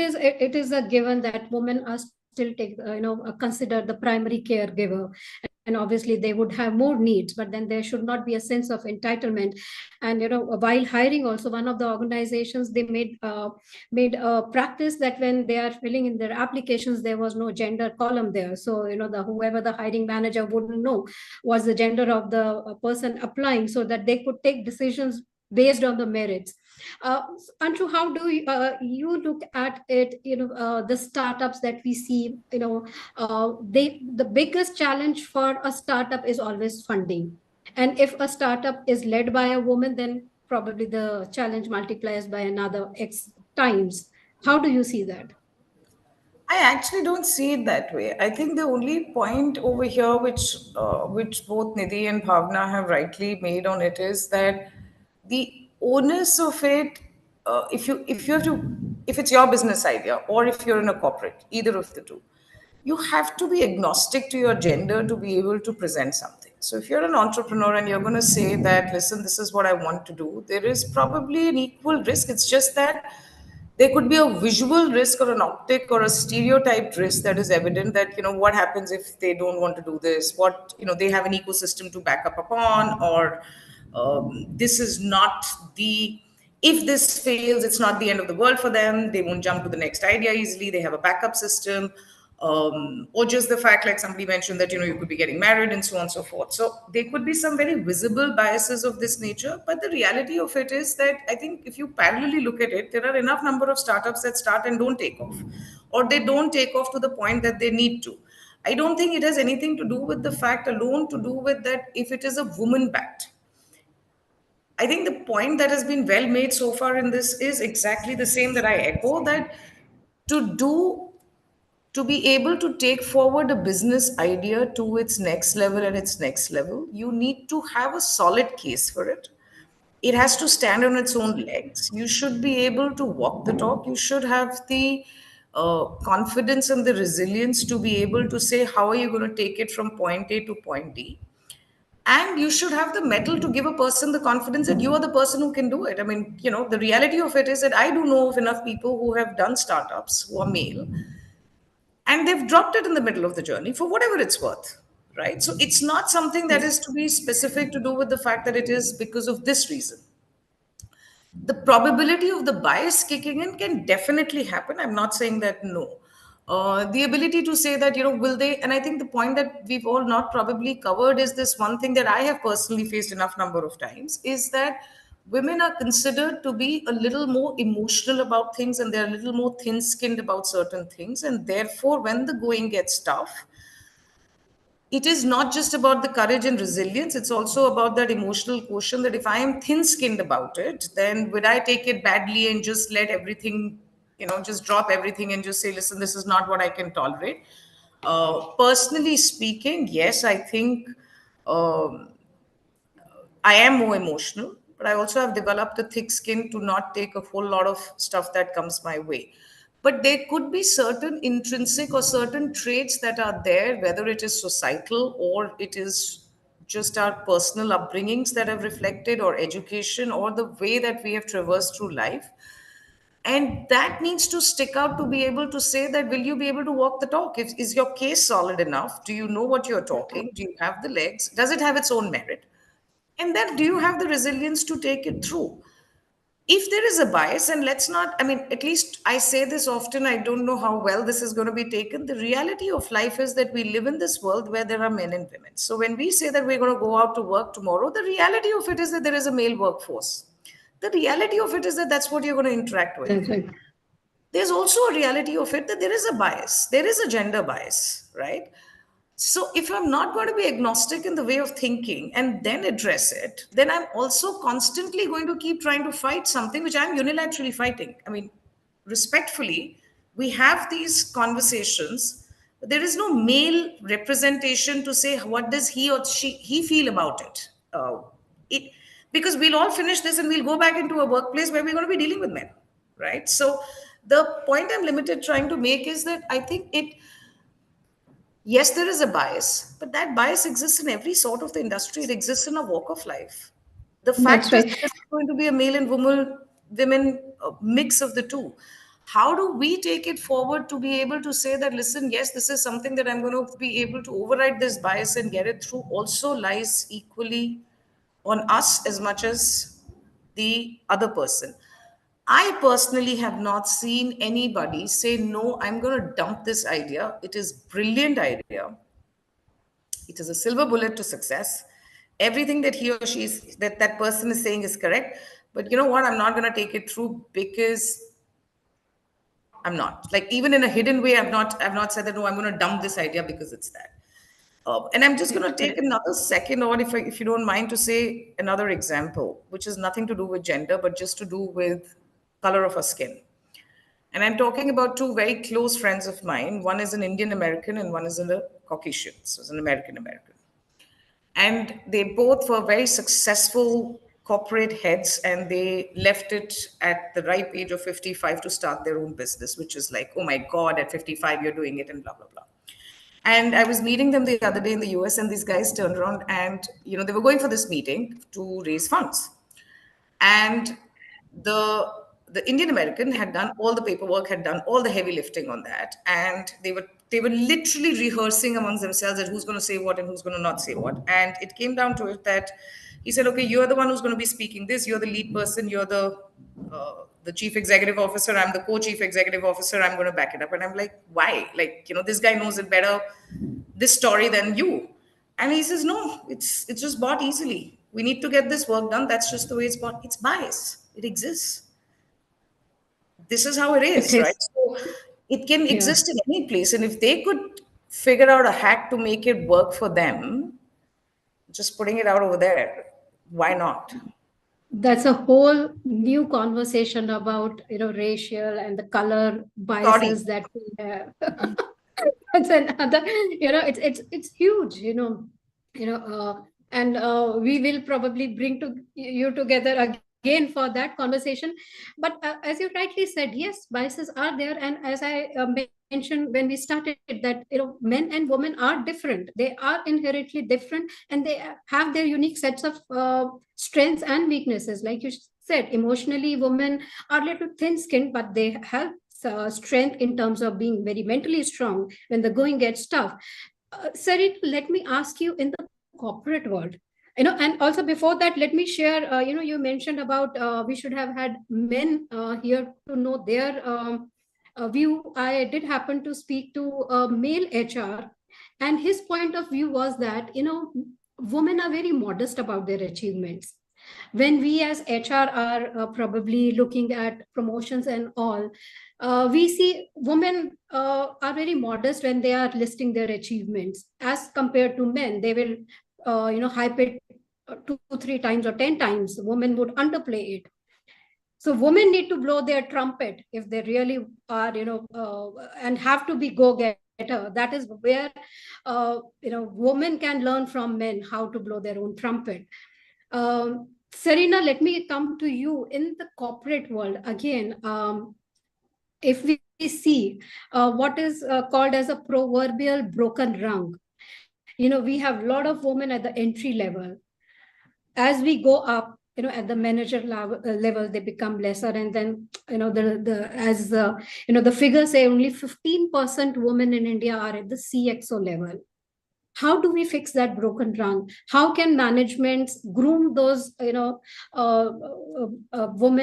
is a given that women are still considered the primary caregiver, and obviously they would have more needs. But then there should not be a sense of entitlement. And while hiring, also one of the organizations, they made a practice that when they are filling in their applications, there was no gender column there. So the whoever the hiring manager wouldn't know was the gender of the person applying, so that they could take decisions based on the merits. Anshu, how do you look at it? The startups that we see, the biggest challenge for a startup is always funding. And if a startup is led by a woman, then probably the challenge multiplies by another X times. How do you see that? I actually don't see it that way. I think the only point over here, which both Nidhi and Bhavna have rightly made on it, is that the onus of it, if you have to, if it's your business idea or if you're in a corporate, either of the two, you have to be agnostic to your gender to be able to present something. So if you're an entrepreneur and you're going to say that, listen, this is what I want to do, there is probably an equal risk. It's just that there could be a visual risk or an optic or a stereotyped risk that is evident, that what happens if they don't want to do this, what they have an ecosystem to back up upon, or this is not the, if this fails, it's not the end of the world for them, they won't jump to the next idea easily, they have a backup system. Or just the fact, like somebody mentioned, that you could be getting married and so on and so forth. So there could be some very visible biases of this nature, but the reality of it is that I think if you parallelly look at it, there are enough number of startups that start and don't take off, or they don't take off to the point that they need to. I don't think it has anything to do with the fact alone, to do with that if it is a woman backed. I think the point that has been well made so far in this is exactly the same that I echo, that to do, to be able to take forward a business idea to its next level and its next level, you need to have a solid case for it. It has to stand on its own legs. You should be able to walk the talk. You should have the confidence and the resilience to be able to say, how are you going to take it from point A to point D? And you should have the mettle to give a person the confidence that you are the person who can do it. I mean, the reality of it is that I do know of enough people who have done startups who are male, and they've dropped it in the middle of the journey for whatever it's worth, right? So it's not something that is to be specific to do with the fact that it is because of this reason. The probability of the bias kicking in can definitely happen. I'm not saying that no. The ability to say that, will they, and I think the point that we've all not probably covered is this one thing that I have personally faced enough number of times, is that women are considered to be a little more emotional about things, and they're a little more thin skinned about certain things. And therefore, when the going gets tough, it is not just about the courage and resilience, it's also about that emotional quotient, that if I am thin skinned about it, then would I take it badly and just let everything, just drop everything and just say, listen, this is not what I can tolerate. Personally speaking, yes, I think um, I am more emotional, but I also have developed a thick skin to not take a whole lot of stuff that comes my way. But there could be certain intrinsic or certain traits that are there, whether it is societal or it is just our personal upbringings that have reflected, or education, or the way that we have traversed through life. And that needs to stick out to be able to say that, will you be able to walk the talk? Is your case solid enough? Do you know what you're talking? Do you have the legs? Does it have its own merit? And then do you have the resilience to take it through? If there is a bias, and let's not, I mean, at least I say this often, I don't know how well this is going to be taken. The reality of life is that we live in this world where there are men and women. So when we say that we're going to go out to work tomorrow, the reality of it is that there is a male workforce. The reality of it is that that's what you're going to interact with. That's right. There's also a reality of it that there is a bias, there is a gender bias, right? So if I'm not going to be agnostic in the way of thinking and then address it, then I'm also constantly going to keep trying to fight something which I'm unilaterally fighting. I mean, respectfully, we have these conversations, but there is no male representation to say what does he feel about it. It because we'll all finish this and we'll go back into a workplace where we're going to be dealing with men, right? So the point I'm limited trying to make is that I think it, yes, there is a bias, but that bias exists in every sort of the industry. It exists in a walk of life. The That's fact is, right. there's going to be a male and women mix of the two. How do we take it forward to be able to say that, listen, yes, this is something that I'm going to be able to override this bias and get it through, also lies equally on us as much as the other person. I personally have not seen anybody say, no, I'm going to dump this idea. It is brilliant idea. It is a silver bullet to success. Everything that he or she is, that person is saying is correct. But you know what? I'm not going to take it through because I'm not. Like, even in a hidden way, I've not said that, no, I'm going to dump this idea because it's that. And I'm just going to take another second, or if you don't mind, to say another example, which has nothing to do with gender, but just to do with color of our skin. And I'm talking about two very close friends of mine. One is an Indian American and one is a Caucasian, so it's an American American. And they both were very successful corporate heads, and they left it at the ripe age of 55 to start their own business, which is like, oh my God, at 55, you're doing it, and blah, blah, blah. And I was meeting them the other day in the US, and these guys turned around and, they were going for this meeting to raise funds. And the the Indian American had done all the paperwork, had done all the heavy lifting on that, and they were literally rehearsing amongst themselves that who's going to say what and who's going to not say what. And it came down to it that he said, "Okay, you're the one who's going to be speaking this. You're the lead person. You're the chief executive officer. I'm the co-chief executive officer. I'm going to back it up." And I'm like, "Why? Like, this guy knows it better, this story, than you." And he says, "No, it's just bought easily. We need to get this work done. That's just the way it's bought. It's bias. It exists. This is how it It is, right?" is. So it can Yeah. exist in any place. And if they could figure out a hack to make it work for them, just putting it out over there, why not? That's a whole new conversation about, racial and the color Sorry. biases that we have. It's another, it's huge, and we will probably bring you together again again for that conversation. But as you rightly said, yes, biases are there. And as I mentioned when we started, that men and women are different. They are inherently different, and they have their unique sets of strengths and weaknesses. Like you said, emotionally, women are a little thin-skinned, but they have strength in terms of being very mentally strong when the going gets tough. Sarita, let me ask you, in the corporate world, and also before that, let me share, you mentioned about we should have had men here to know their view. I did happen to speak to a male HR, and his point of view was that, women are very modest about their achievements. When we as HR are probably looking at promotions and all, we see women are very modest when they are listing their achievements as compared to men. They will, hype it two, three times or 10 times. Women would underplay it. So women need to blow their trumpet if they really are, and have to be go-getter. That is where, women can learn from men how to blow their own trumpet. Serena, let me come to you. In the corporate world, again, if we see what is called as a proverbial broken rung, we have a lot of women at the entry level. As we go up, at the manager level, they become lesser, and then the figures say only 15% women in India are at the CXO level. How do we fix that broken rung? How can management groom those women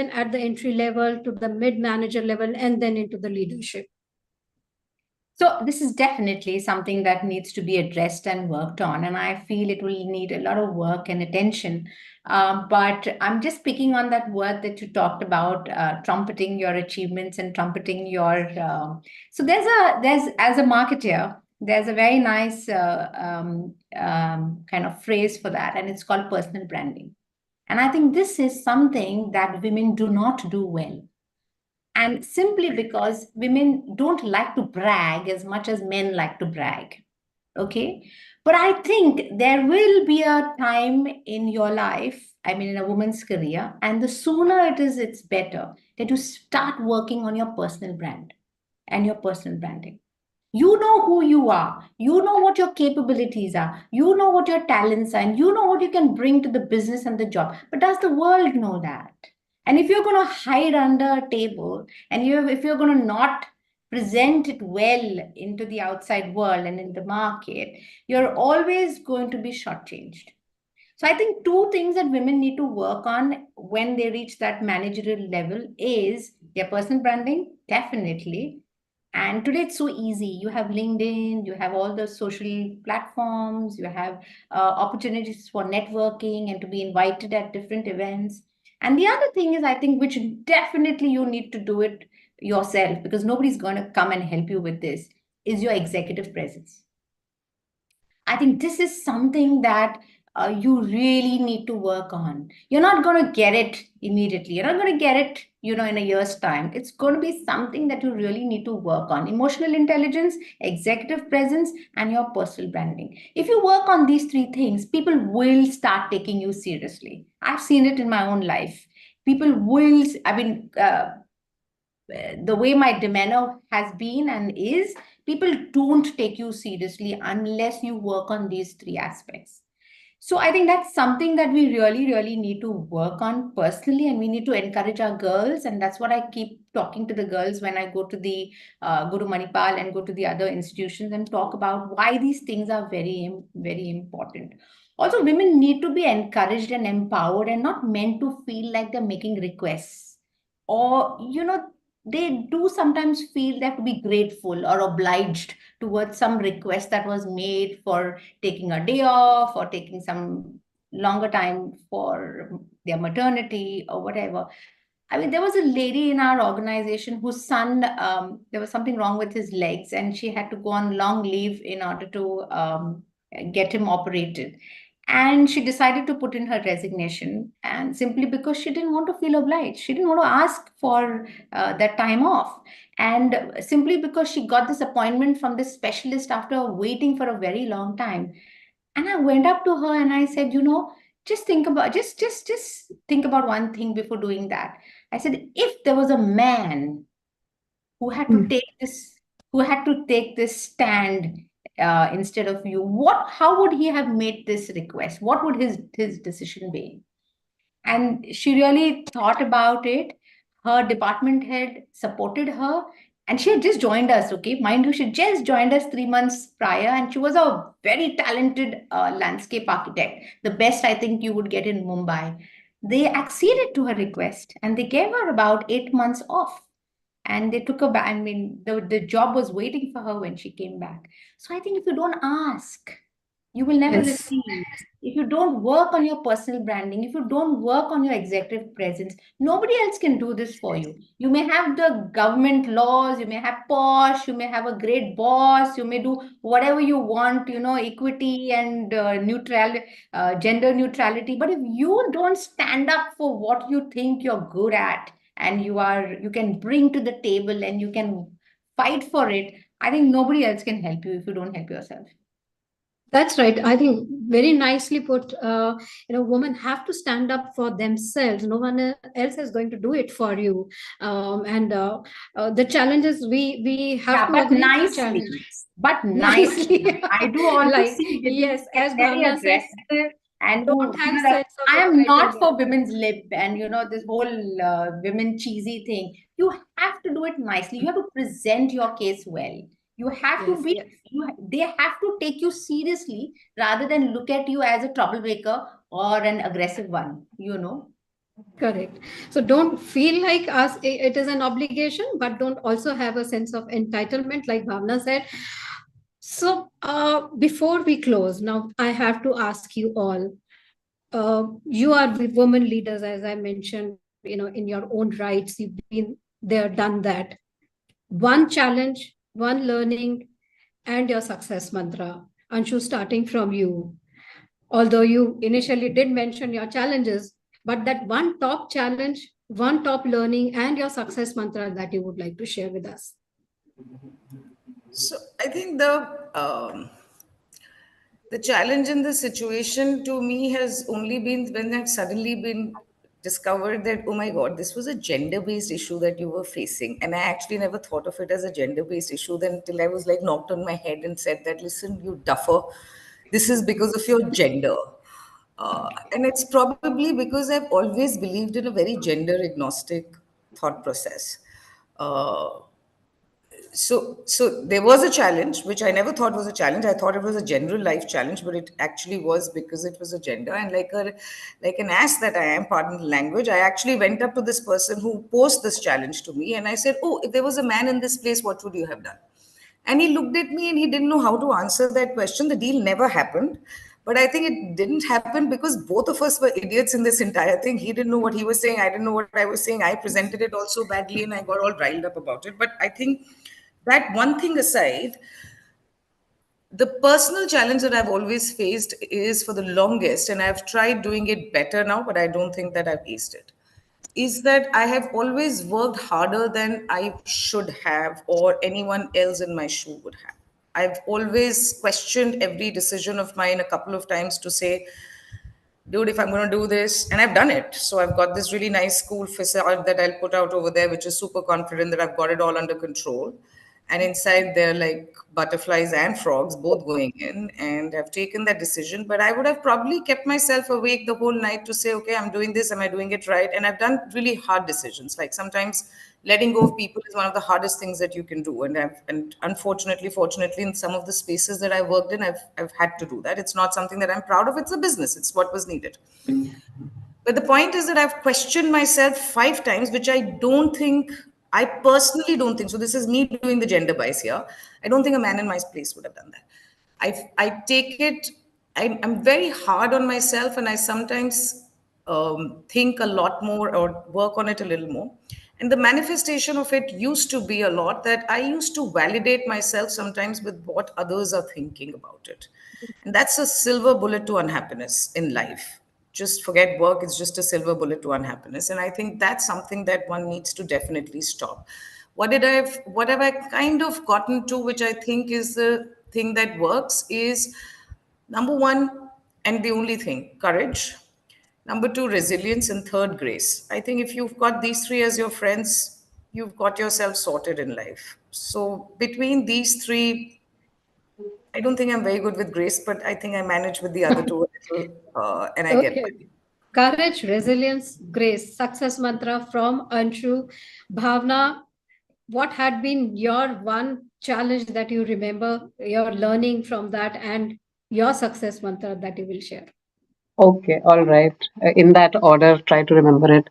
at the entry level to the mid manager level and then into the leadership? So this is definitely something that needs to be addressed and worked on, and I feel it will need a lot of work and attention. But I'm just picking on that word that you talked about, trumpeting your achievements and trumpeting your. So there's as a marketer, there's a very nice kind of phrase for that, and it's called personal branding. And I think this is something that women do not do well. And simply because women don't like to brag as much as men like to brag. Okay. But I think there will be a time in your life, I mean, in a woman's career, and the sooner it is, it's better that you start working on your personal brand and your personal branding. You know who you are. You know what your capabilities are. You know what your talents are. And you know what you can bring to the business and the job. But does the world know that? And if you're going to hide under a table and if you're going to not present it well into the outside world and in the market, you're always going to be shortchanged. So I think two things that women need to work on when they reach that managerial level is their personal branding, definitely. And today it's so easy. You have LinkedIn, you have all the social platforms, you have opportunities for networking and to be invited at different events. And the other thing is, I think, which definitely you need to do it yourself because nobody's going to come and help you with this, is your executive presence. I think this is something that you really need to work on. You're not going to get it immediately. You're not going to get it, in a year's time. It's going to be something that you really need to work on. Emotional intelligence, executive presence, and your personal branding. If you work on these three things, people will start taking you seriously. I've seen it in my own life. People will, the way my demeanor has been and is, people don't take you seriously unless you work on these three aspects. So I think that's something that we really, really need to work on personally, and we need to encourage our girls. And that's what I keep talking to the girls when I go to Manipal and go to the other institutions and talk about why these things are very, very important. Also, women need to be encouraged and empowered and not meant to feel like they're making requests, or they do sometimes feel they have to be grateful or obliged towards some request that was made for taking a day off or taking some longer time for their maternity or whatever. I mean, there was a lady in our organization whose son, there was something wrong with his legs, and she had to go on long leave in order to get him operated. And she decided to put in her resignation, and simply because she didn't want to feel obliged. She didn't want to ask for that time off. And simply because she got this appointment from this specialist after waiting for a very long time. And I went up to her and I said, just think about one thing before doing that. I said, if there was a man who had to take this stand instead of you, how would he have made this request? What would his decision be? And she really thought about it. Her department head supported her, and she had just joined us. Okay, mind you, she just joined us 3 months prior, and she was a very talented landscape architect, the best I think you would get in Mumbai. They acceded to her request, and they gave her about 8 months off, and they took her back. I mean, the job was waiting for her when she came back. So I think if you don't ask, you will never Yes. receive. If you don't work on your personal branding, if you don't work on your executive presence, nobody else can do this for you. You may have the government laws, you may have posh, you may have a great boss, you may do whatever you want, equity and gender neutrality. But if you don't stand up for what you think you're good at, and you can bring to the table, and you can fight for it, I think nobody else can help you if you don't help yourself. That's right. I think very nicely put. Women have to stand up for themselves. No one else is going to do it for you. And the challenges we have Yeah, to but agree the challenge nicely. But nicely. nicely. I do also Like, see women yes, who get as very Bhavna said, aggressive and don't who, have that sense of I am not entitlement. for women's lib and, this whole women cheesy thing. You have to do it nicely. You have to present your case well. You have to Yes, be, yes. they have to take you seriously rather than look at you as a troublemaker or an aggressive one. Correct. So don't feel like us it is an obligation, but don't also have a sense of entitlement, like Bhavna said. So before we close, now I have to ask you all. You are the women leaders, as I mentioned, in your own rights. You've been there, done that. One challenge, one learning, and your success mantra. Anshu, starting from you. Although you initially did mention your challenges, but that one top challenge, one top learning, and your success mantra that you would like to share with us. So I think the challenge in the situation to me has only been when I've suddenly been discovered that, oh my God, this was a gender based issue that you were facing. And I actually never thought of it as a gender based issue then until I was like knocked on my head and said that, listen, you duffer, this is because of your gender. And it's probably because I've always believed in a very gender agnostic thought process. Uh, so there was a challenge which I never thought was a challenge. I thought it was a general life challenge, but it actually was because it was a gender. And like an ass that I am, pardon the language, I actually went up to this person who posed this challenge to me, and I said, oh, if there was a man in this place, what would you have done? And he looked at me and he didn't know how to answer that question. The deal never happened. But I think it didn't happen because both of us were idiots in this entire thing. He didn't know what he was saying. I didn't know what I was saying. I presented it also badly and I got all riled up about it. But I think that one thing aside, the personal challenge that I've always faced is for the longest, and I've tried doing it better now, but I don't think that I've aced it, is that I have always worked harder than I should have or anyone else in my shoe would have. I've always questioned every decision of mine a couple of times to say, dude, if I'm going to do this, and I've done it. So I've got this really nice school facade that I'll put out over there, which is super confident that I've got it all under control. And inside there are like butterflies and frogs both going in. And I've taken that decision. But I would have probably kept myself awake the whole night to say, okay, I'm doing this. Am I doing it right? And I've done really hard decisions. Like sometimes letting go of people is one of the hardest things that you can do. And unfortunately, fortunately, in some of the spaces that I worked in, I've had to do that. It's not something that I'm proud of. It's a business. It's what was needed. But the point is that I've questioned myself 5 times, which I personally don't think. So this is me doing the gender bias here. I don't think a man in my place would have done that. I take it. I'm very hard on myself, and I sometimes think a lot more or work on it a little more. And the manifestation of it used to be a lot that I used to validate myself sometimes with what others are thinking about it. And that's a silver bullet to unhappiness in life. Just forget work, it's just a silver bullet to unhappiness. And I think that's something that one needs to definitely stop. What have I kind of gotten to, which I think is the thing that works, is number one, and the only thing, courage. Number two, resilience. And third, grace. I think if you've got these three as your friends, you've got yourself sorted in life. So between these three, I don't think I'm very good with grace, but I think I manage with the other two a little, and I get Okay. by. Courage, resilience, grace. Success mantra from Anshu. Bhavna, what had been your one challenge that you remember, your learning from that, and your success mantra that you will share? Okay, all right. In that order, try to remember it.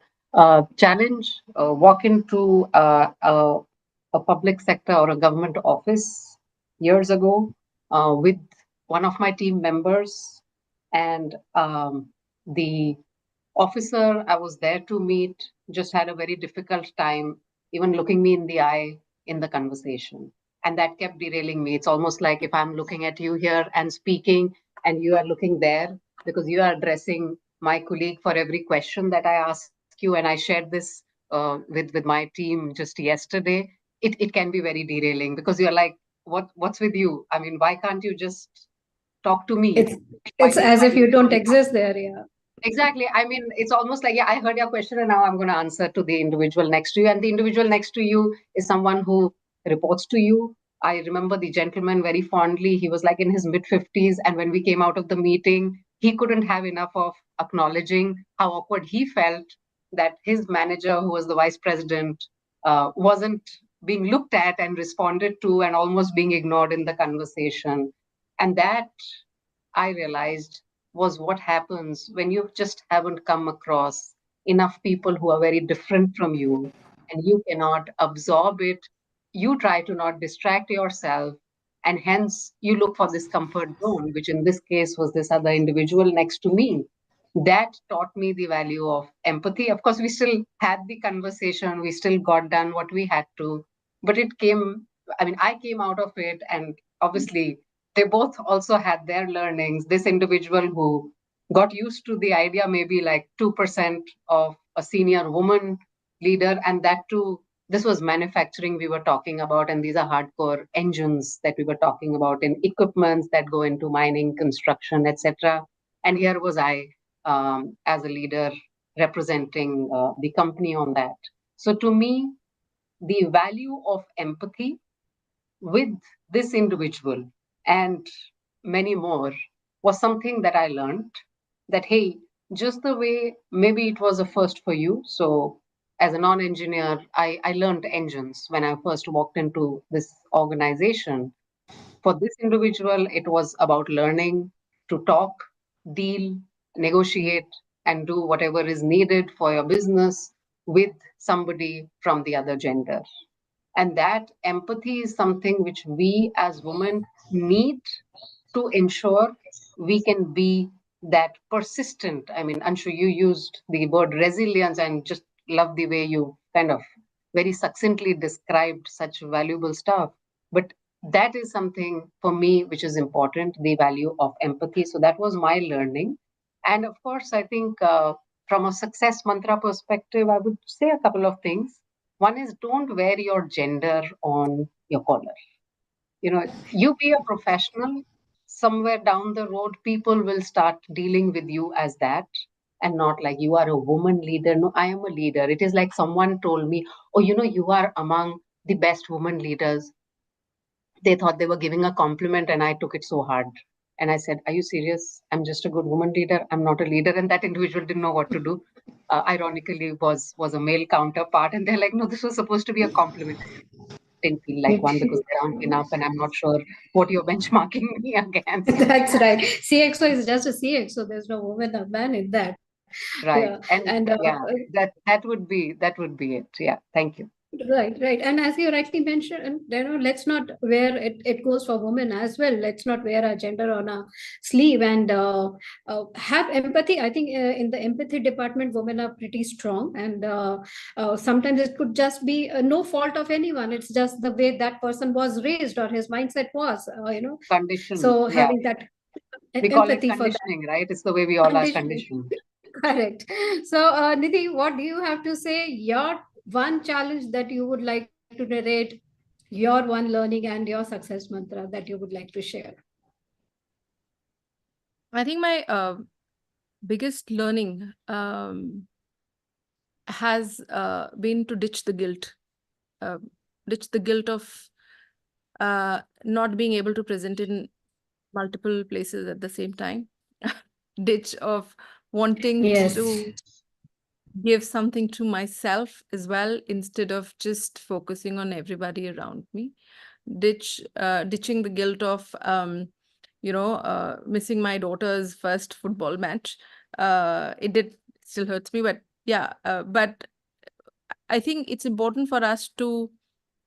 Challenge, walk into a public sector or a government office years ago with one of my team members, and the officer I was there to meet just had a very difficult time even looking me in the eye in the conversation. And that kept derailing me. It's almost like if I'm looking at you here and speaking, and you are looking there because you are addressing my colleague for every question that I ask you. And I shared this with my team just yesterday. It can be very derailing because you're like, what's with you? I mean, why can't you just talk to me? It's Why it's do you as if find it you so don't difficult? exist there, yeah. Exactly. I mean, it's almost like, yeah, I heard your question and now I'm going to answer to the individual next to you. And the individual next to you is someone who reports to you. I remember the gentleman very fondly. He was like in his mid 50s. And when we came out of the meeting, he couldn't have enough of acknowledging how awkward he felt that his manager, who was the vice president, wasn't being looked at and responded to and almost being ignored in the conversation. And that I realized was what happens when you just haven't come across enough people who are very different from you and you cannot absorb it. You try to not distract yourself, and hence you look for this comfort zone, which in this case was this other individual next to me. That taught me the value of empathy. Of course, we still had the conversation, we still got done what we had to, but it came, I mean, I came out of it, and obviously they both also had their learnings. This individual who got used to the idea, maybe like 2% of a senior woman leader, and that too, this was manufacturing we were talking about, and these are hardcore engines that we were talking about in equipments that go into mining, construction, etc. And here was I as a leader representing the company on that. So to me, the value of empathy with this individual and many more was something that I learned that, hey, just the way maybe it was a first for you. So, as a non engineer, I learned engines when I first walked into this organization. For this individual, it was about learning to talk, deal, negotiate, and do whatever is needed for your business with somebody from the other gender. And that empathy is something which we as women need to ensure we can be that persistent. I mean, Anshu, you used the word resilience and just love the way you kind of very succinctly described such valuable stuff. But that is something for me which is important, the value of empathy. So that was my learning. And of course, I think from a success mantra perspective, I would say a couple of things. One is don't wear your gender on your collar. You know, you be a professional. Somewhere down the road, people will start dealing with you as that, and not like you are a woman leader. No, I am a leader. It is like someone told me, oh, you know, you are among the best women leaders. They thought they were giving a compliment, and I took it so hard. And I said, are you serious? I'm just a good woman leader. I'm not a leader. And that individual didn't know what to do. Ironically, was a male counterpart, and they're like, no, this was supposed to be a compliment. Didn't feel like one because there aren't enough, and I'm not sure what you're benchmarking me against. That's right. CXO is just a CXO. There's no woman or man in that. Yeah. Right. And And yeah, that would be it. Yeah. Thank you. right, right. And as you rightly mentioned, let's not wear it goes for women as well. Let's not wear a gender on a sleeve and have empathy. I think in the empathy department, women are pretty strong. And sometimes it could just be no fault of anyone. It's just the way that person was raised or his mindset was. Conditioned. So Yeah. having that We call it empathy for that conditioning, right? It's the way we all are conditioning. conditioned. Correct. So, Nidhi, what do you have to say? Your one challenge that you would like to narrate, your one learning and your success mantra that you would like to share. I think my biggest learning has been to uh, ditch the guilt of not being able to present in multiple places at the same time, ditch of wanting Yes. to give something to myself as well instead of just focusing on everybody around me, ditching the guilt of missing my daughter's first football match. It did still hurts me, but yeah, but I think it's important for us to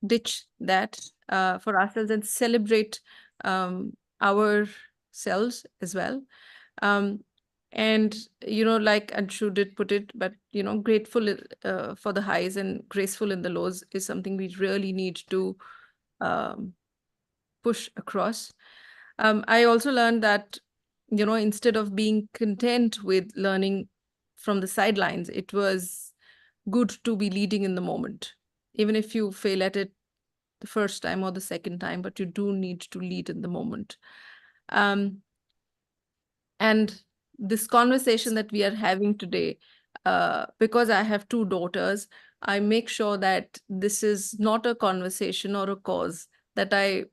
ditch that for ourselves and celebrate ourselves as well. Um, and like Anshu did put it, but grateful for the highs and graceful in the lows is something we really need to um, push across. I also learned that instead of being content with learning from the sidelines, it was good to be leading in the moment, even if you fail at it the first time or the second time, but you do need to lead in the moment. Um, and this conversation that we are having today, because I have two daughters, I make sure that this is not a conversation or a cause that I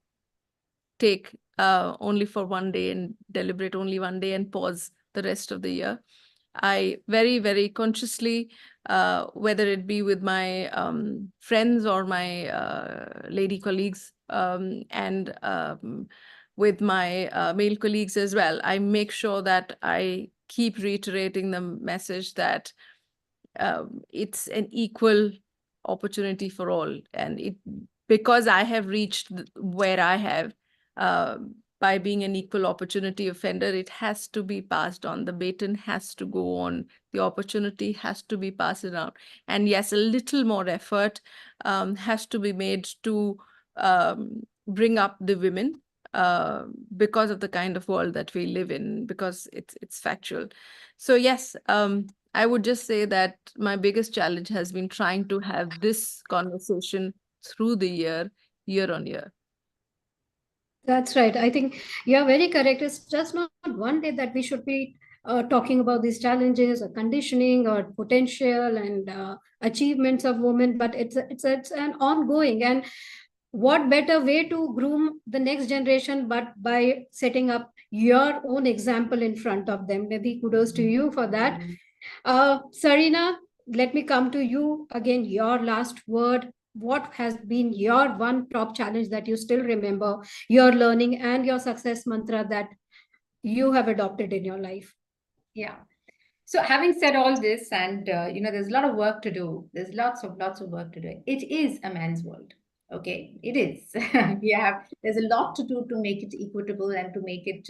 take only for one day and deliberate only one day and pause the rest of the year. I very, very consciously, whether it be with my friends or my lady colleagues, and with my male colleagues as well, I make sure that I keep reiterating the message that it's an equal opportunity for all. And because I have reached where I have, uh, by being an equal opportunity offender, it has to be passed on. The baton has to go on. The opportunity has to be passed around. And yes, a little more effort has to be made to bring up the women, because of the kind of world that we live in, because it's factual. So yes, I would just say that my biggest challenge has been trying to have this conversation through the year on year. That's right. I think you're very correct. It's just not one day that we should be talking about these challenges or conditioning or potential and achievements of women, but it's an ongoing. And what better way to groom the next generation but by setting up your own example in front of them? Maybe kudos to you for that. Sarina, let me come to you again. Your last word. What has been your one top challenge that you still remember, your learning and your success mantra that you have adopted in your life? Yeah. So having said all this, and there's a lot of work to do. There's lots of work to do. It is a man's world. Okay, it is. There's a lot to do to make it equitable and to make it,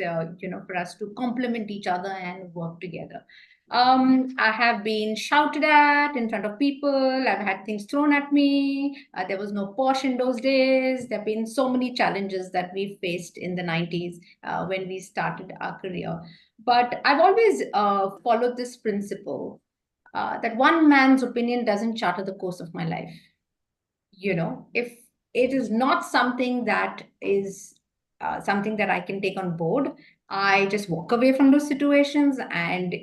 for us to complement each other and work together. I have been shouted at in front of people. I've had things thrown at me. There was no posh in those days. There have been so many challenges that we faced in the 90s when we started our career. But I've always followed this principle that one man's opinion doesn't charter the course of my life. If it is not something that is something that I can take on board, I just walk away from those situations, and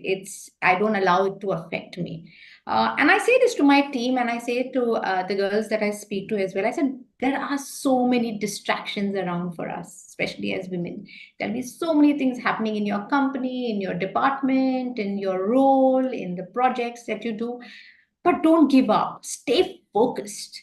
I don't allow it to affect me. And I say this to my team, and I say it to the girls that I speak to as well. I said, there are so many distractions around for us, especially as women. There'll be so many things happening in your company, in your department, in your role, in the projects that you do. But don't give up. Stay focused.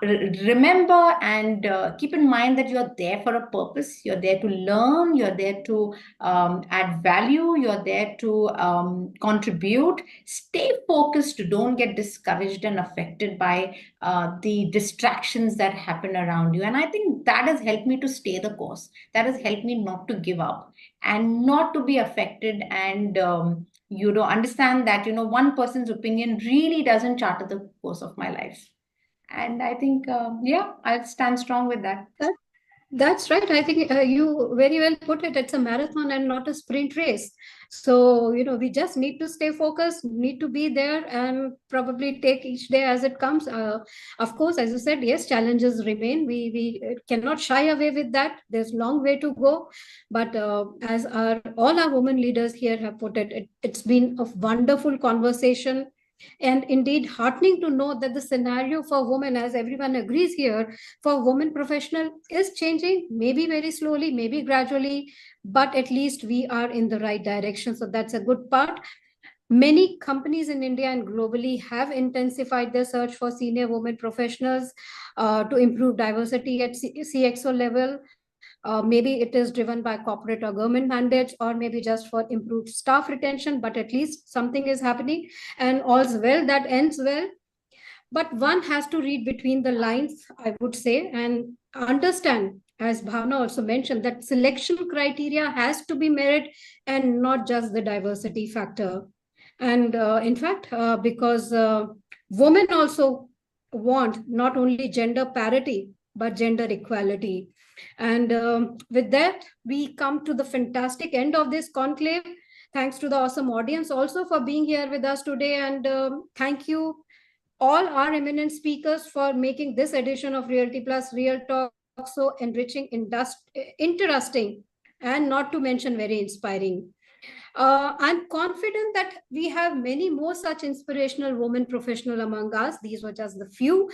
Remember and keep in mind that you're there for a purpose. You're there to learn. You're there to add value. You're there to contribute. Stay focused. Don't get discouraged and affected by the distractions that happen around you. And I think that has helped me to stay the course. That has helped me not to give up and not to be affected, and understand that one person's opinion really doesn't charter the course of my life. And I think, I'll stand strong with that. That's right. I think you very well put it. It's a marathon and not a sprint race. So, we just need to stay focused, need to be there, and probably take each day as it comes. Of course, as you said, yes, challenges remain. We cannot shy away with that. There's long way to go. But as all our women leaders here have put it, it's been a wonderful conversation. And indeed, heartening to know that the scenario for women, as everyone agrees here, for women professional is changing, maybe very slowly, maybe gradually, but at least we are in the right direction. So that's a good part. Many companies in India and globally have intensified their search for senior women professionals to improve diversity at CXO level. Maybe it is driven by corporate or government mandates, or maybe just for improved staff retention, but at least something is happening, and all's well that ends well. But one has to read between the lines, I would say, and understand, as Bhavna also mentioned, that selection criteria has to be merit and not just the diversity factor. And in fact, because women also want not only gender parity, but gender equality. And with that, we come to the fantastic end of this conclave. Thanks to the awesome audience also for being here with us today. And thank you all our eminent speakers for making this edition of Realty Plus Real Talk so enriching, interesting, and not to mention very inspiring. I'm confident that we have many more such inspirational women professionals among us. These were just the few.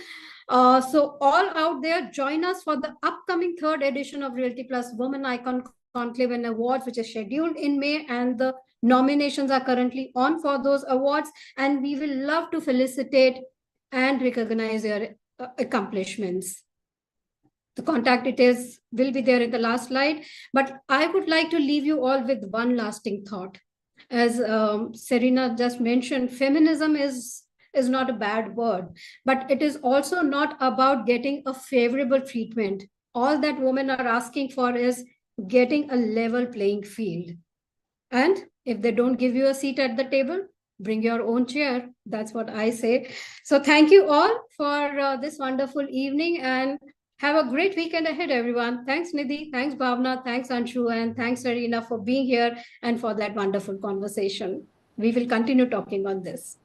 So all out there, join us for the upcoming third edition of Realty Plus Women Icon Conclave and Awards, which is scheduled in May, and the nominations are currently on for those awards. And we will love to felicitate and recognize your accomplishments. The contact details will be there in the last slide, but I would like to leave you all with one lasting thought. As Serena just mentioned, feminism is not a bad word, but it is also not about getting a favorable treatment. All that women are asking for is getting a level playing field. And if they don't give you a seat at the table, bring your own chair. That's what I say. So thank you all for this wonderful evening, and have a great weekend ahead, everyone. Thanks, Nidhi. Thanks, Bhavna. Thanks, Anshu. And thanks, Arina, for being here and for that wonderful conversation. We will continue talking on this.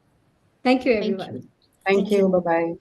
Thank you, everyone. Thank you. Thank you. Bye bye.